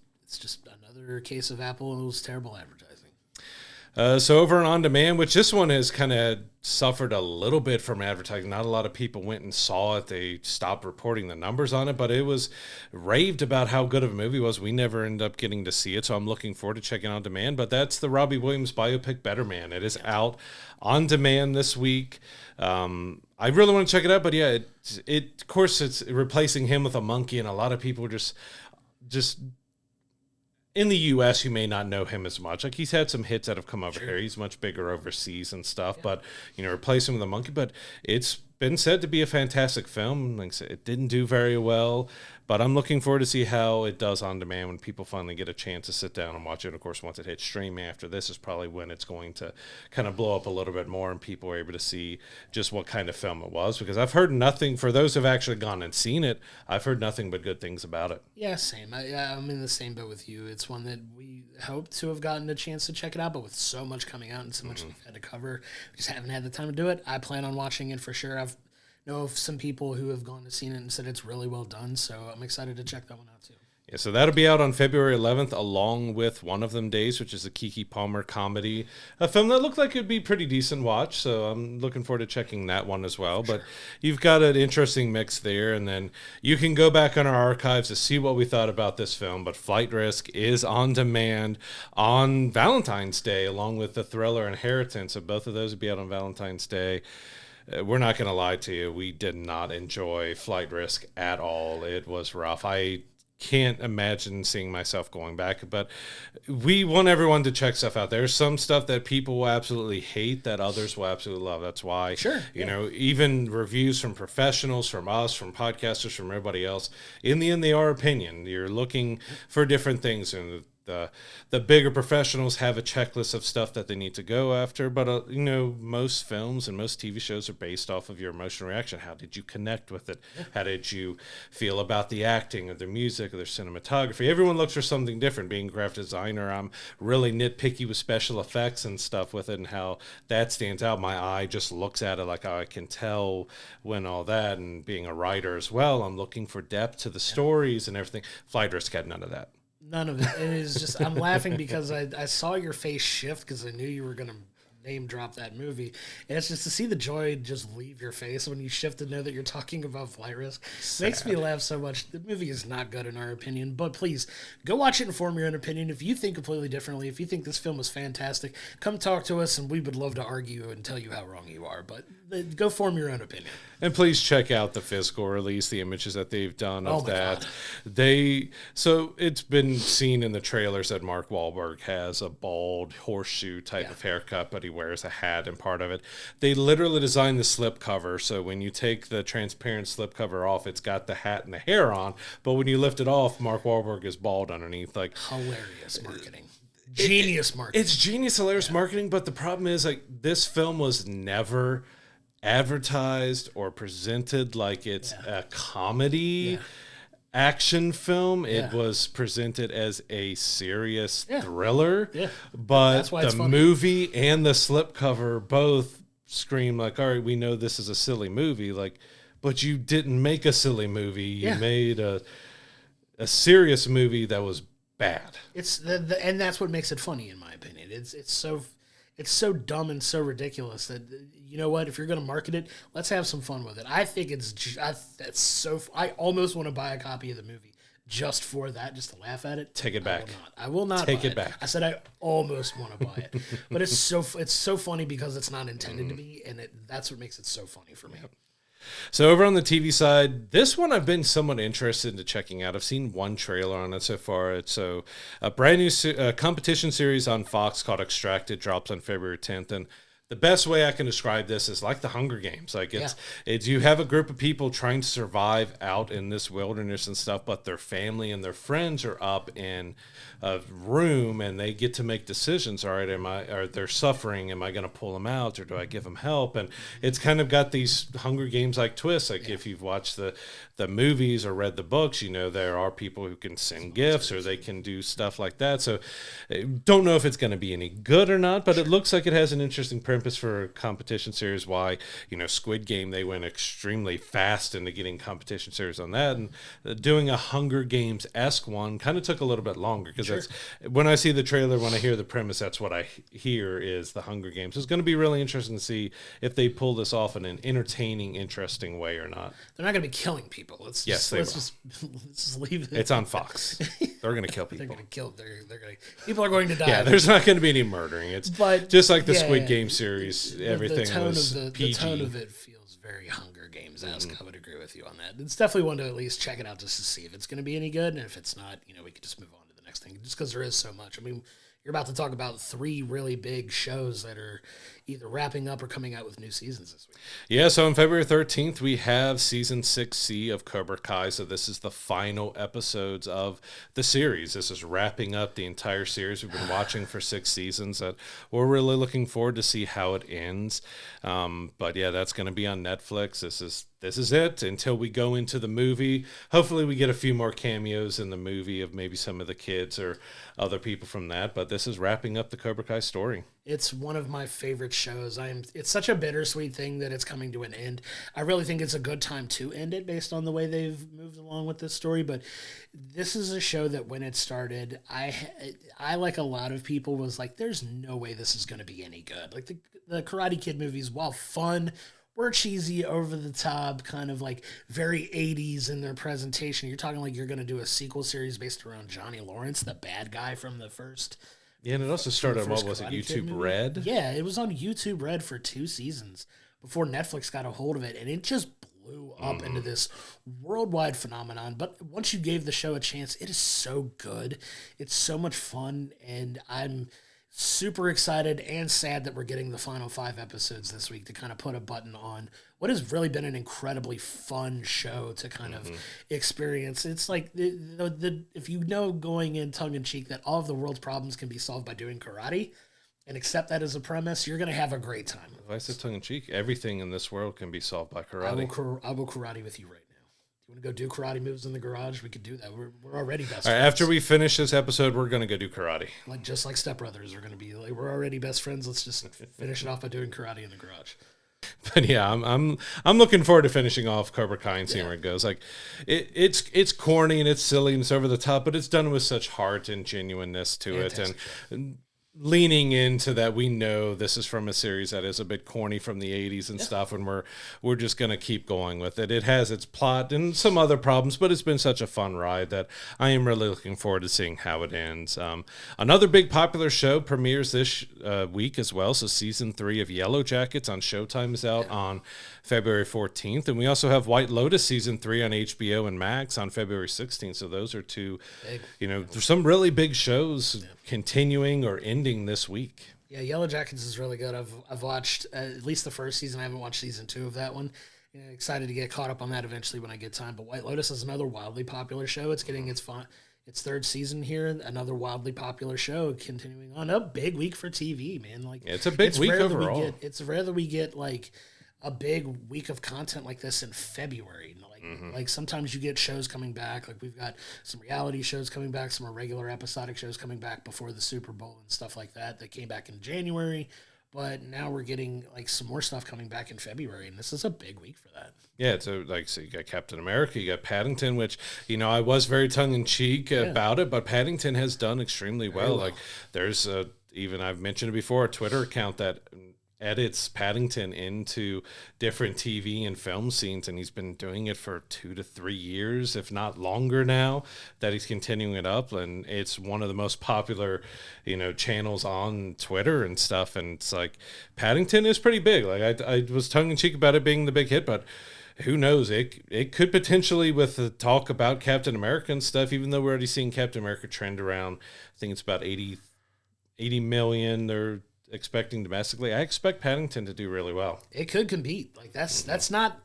another case of Apple's terrible advertising. So over on demand, which this one has kind of suffered a little bit from advertising. Not a lot of people went and saw it. They stopped reporting the numbers on it, but it was raved about how good of a movie it was. We never ended up getting to see it, so I'm looking forward to checking it on demand. But that's the Robbie Williams biopic Better Man. It is out on demand this week. I really want to check it out, but yeah, it of course it's replacing him with a monkey, and a lot of people just in the U.S., you may not know him as much. Like, he's had some hits that have come over here. He's much bigger overseas and stuff. But, replace him with a monkey. But it's been said to be a fantastic film. Like I said, it didn't do very well. But I'm looking forward to see how it does on demand when people finally get a chance to sit down and watch it. Of course, once it hits streaming after this is probably when it's going to kind of blow up a little bit more and people are able to see just what kind of film it was. Because I've heard nothing, for those who've actually gone and seen it, I've heard nothing but good things about it. Yeah, same. I'm in the same boat with you. It's one that we hope to have gotten a chance to check it out, but with so much coming out and so much we've had to cover, we just haven't had the time to do it. I plan on watching it for sure. I've know of some people who have gone to seen it and said it's really well done, so I'm excited to check that one out too. Yeah, so that'll be out on February 11th, along with One of Them Days, which is a Keke Palmer comedy, a film that looked like it'd be pretty decent watch. So I'm looking forward to checking that one as well. But you've got an interesting mix there, and then you can go back on our archives to see what we thought about this film. But Flight Risk is on demand on Valentine's Day, along with the thriller Inheritance. So both of those will be out on Valentine's Day. We're not going to lie to you. We did not enjoy Flight Risk at all. It was rough. I can't imagine seeing myself going back, but we want everyone to check stuff out. There's some stuff that people will absolutely hate that others will absolutely love. That's why, you know, even reviews from professionals, from us, from podcasters, from everybody else, in the end, they are opinion. You're looking for different things, and the bigger professionals have a checklist of stuff that they need to go after, but you know, most films and most TV shows are based off of your emotional reaction. How did you connect with it? How did you feel about the acting or the music or their cinematography? Everyone looks for something different. Being a graphic designer, I'm really nitpicky with special effects and stuff with it and how that stands out. My eye just looks at it like, oh, I can tell when all that. And being a writer as well, I'm looking for depth to the stories and everything. Flight Risk had none of that. None of it. It is just, I'm laughing because I saw your face shift because I knew you were going to name drop that movie. And it's just to see the joy just leave your face when you shift to know that you're talking about Flight Risk. Makes me laugh so much. The movie is not good in our opinion, but please go watch it and form your own opinion. If you think completely differently, if you think this film is fantastic, come talk to us and we would love to argue and tell you how wrong you are. But go form your own opinion. And please check out the physical release, the images that they've done of that. God. So it's been seen in the trailers that Mark Wahlberg has a bald horseshoe type of haircut, but he wears a hat and part of it. They literally designed the slip cover, so when you take the transparent slip cover off, it's got the hat and the hair on, but when you lift it off, Mark Wahlberg is bald underneath. Like, hilarious marketing. Genius marketing. It's genius, hilarious marketing, but the problem is, like, this film was never advertised or presented like it's a comedy action film. It was presented as a serious thriller, but the movie and the slipcover both scream like, all right, we know this is a silly movie, like, but you didn't make a silly movie. You made a serious movie that was bad. It's and that's what makes it funny, in my opinion. It's so dumb and so ridiculous that, you know what, if you're going to market it, let's have some fun with it. I think I almost want to buy a copy of the movie just for that, just to laugh at it. Take it back. I will not take buy it back. I said I almost want to buy it. But it's so funny because it's not intended to be, and that's what makes it so funny for me. So over on the TV side, this one I've been somewhat interested in checking out. I've seen one trailer on it so far. It's a brand new competition series on Fox called Extracted, drops on February 10th. And the best way I can describe this is like the Hunger Games. Like it's you have a group of people trying to survive out in this wilderness and stuff, but their family and their friends are up in a room and they get to make decisions. All right, are they're suffering? Am I going to pull them out or do I give them help? And it's kind of got these Hunger Games like twists. Like if you've watched the movies or read the books, you know there are people who can send gifts or they can do stuff like that. So don't know if it's going to be any good or not, but it looks like it has an interesting premise for a competition series. Why, you know, Squid Game, they went extremely fast into getting competition series on that, and doing a Hunger Games-esque one kind of took a little bit longer because that's when I see the trailer, when I hear the premise, that's what I hear is the Hunger Games. It's going to be really interesting to see if they pull this off in an entertaining, interesting way or not. They're not going to be killing people. Let's just leave it. It's on Fox. They're going to kill people. They're going to kill. They're going to. People are going to die. Yeah, there's not going to be any murdering. It's just like the Squid Game series. Everything was PG. The tone of it feels very Hunger Games-esque. I would agree with you on that. It's definitely one to at least check it out just to see if it's going to be any good, and if it's not, you know, we could just move on to the next next thing, just because there is so much. I mean, you're about to talk about 3 really big shows that are either wrapping up or coming out with new seasons this week. Yeah, so on February 13th, we have Season 6C of Cobra Kai. So this is the final episodes of the series. This is wrapping up the entire series we've been watching for 6 seasons. That we're really looking forward to see how it ends. But yeah, that's going to be on Netflix. This is it until we go into the movie. Hopefully we get a few more cameos in the movie of maybe some of the kids or other people from that. But this is wrapping up the Cobra Kai story. It's one of my favorite shows. It's such a bittersweet thing that it's coming to an end. I really think it's a good time to end it based on the way they've moved along with this story. But this is a show that when it started, I like a lot of people was like, there's no way this is going to be any good. Like the Karate Kid movies, while fun, were cheesy, over the top, kind of like very 80s in their presentation. You're talking like you're going to do a sequel series based around Johnny Lawrence, the bad guy from the first. Yeah, and it also started on, what was it, YouTube Red? Yeah, it was on YouTube Red for 2 seasons before Netflix got a hold of it, and it just blew up into this worldwide phenomenon. But once you gave the show a chance, it is so good. It's so much fun, and I'm super excited and sad that we're getting the final 5 episodes this week to kind of put a button on what has really been an incredibly fun show to kind of experience. It's like if you know going in tongue-in-cheek that all of the world's problems can be solved by doing karate and accept that as a premise, you're going to have a great time. If I said tongue-in-cheek, everything in this world can be solved by karate. I will karate with you right now. You want to go do karate moves in the garage? We could do that. We're already best friends. All right, after we finish this episode, we're going to go do karate. Just like Step Brothers are going to be. Like, we're already best friends. Let's just finish it off by doing karate in the garage. But yeah, I'm looking forward to finishing off Cobra Kai and seeing where it goes. Like it's corny and it's silly and it's over the top, but it's done with such heart and genuineness to it, and leaning into that. We know this is from a series that is a bit corny from the 80s and stuff, and we're just going to keep going with it. It has its plot and some other problems, but it's been such a fun ride that I am really looking forward to seeing how it ends. Another big popular show premieres this week as well, so season 3 of Yellow Jackets on Showtime is out on February 14th, and we also have White Lotus season 3 on HBO and Max on February 16th, so those are 2 there's some really big shows continuing or ending this week. Yeah, Yellow Jackets is really good. I've watched at least the first season. I haven't watched season 2 of that one. Excited to get caught up on that eventually when I get time. But White Lotus is another wildly popular show. It's getting its 3rd season here. Another wildly popular show continuing on. A big week for TV, man. It's a big week overall. It's rare that we get like a big week of content like this in February. Like sometimes you get shows coming back. Like we've got some reality shows coming back, some regular episodic shows coming back before the Super Bowl and stuff like that came back in January. But now we're getting like some more stuff coming back in February, and this is a big week for that. Yeah, so you got Captain America, you got Paddington, which I was very tongue in cheek about it, but Paddington has done extremely well. Like there's even I've mentioned it before, a Twitter account that edits Paddington into different TV and film scenes, and he's been doing it for 2 to 3 years, if not longer now, that he's continuing it up, and it's one of the most popular channels on Twitter and stuff. And it's like Paddington is pretty big. Like I was tongue-in-cheek about it being the big hit, but who knows, it could potentially, with the talk about Captain America and stuff, even though we're already seeing Captain America trend around, I think it's about 80 million they're expecting domestically. I expect Paddington to do really well. It could compete. Like that's not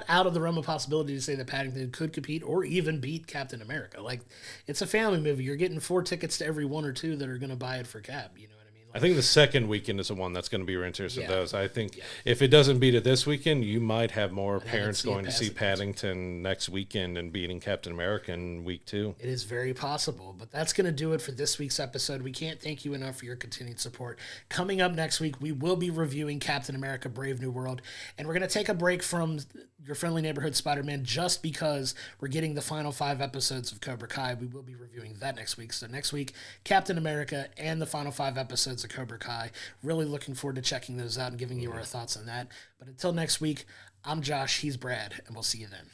out of the realm of possibility to say that Paddington could compete or even beat Captain America. Like it's a family movie. You're getting 4 tickets to every 1 or 2 that are going to buy it for Cap. You know what I mean? Like, I think the second weekend is the one that's going to be interested in those. I think if it doesn't beat it this weekend, you might have more parents going to see Paddington next weekend and beating Captain America in week 2. It is very possible, but that's going to do it for this week's episode. We can't thank you enough for your continued support. Coming up next week, we will be reviewing Captain America: Brave New World, and we're going to take a break from your friendly neighborhood Spider-Man just because we're getting the final 5 episodes of Cobra Kai. We will be reviewing that next week. So next week, Captain America and the final 5 episodes of Cobra Kai. Really looking forward to checking those out and giving you our thoughts on that. But until next week, I'm Josh, he's Brad, and we'll see you then.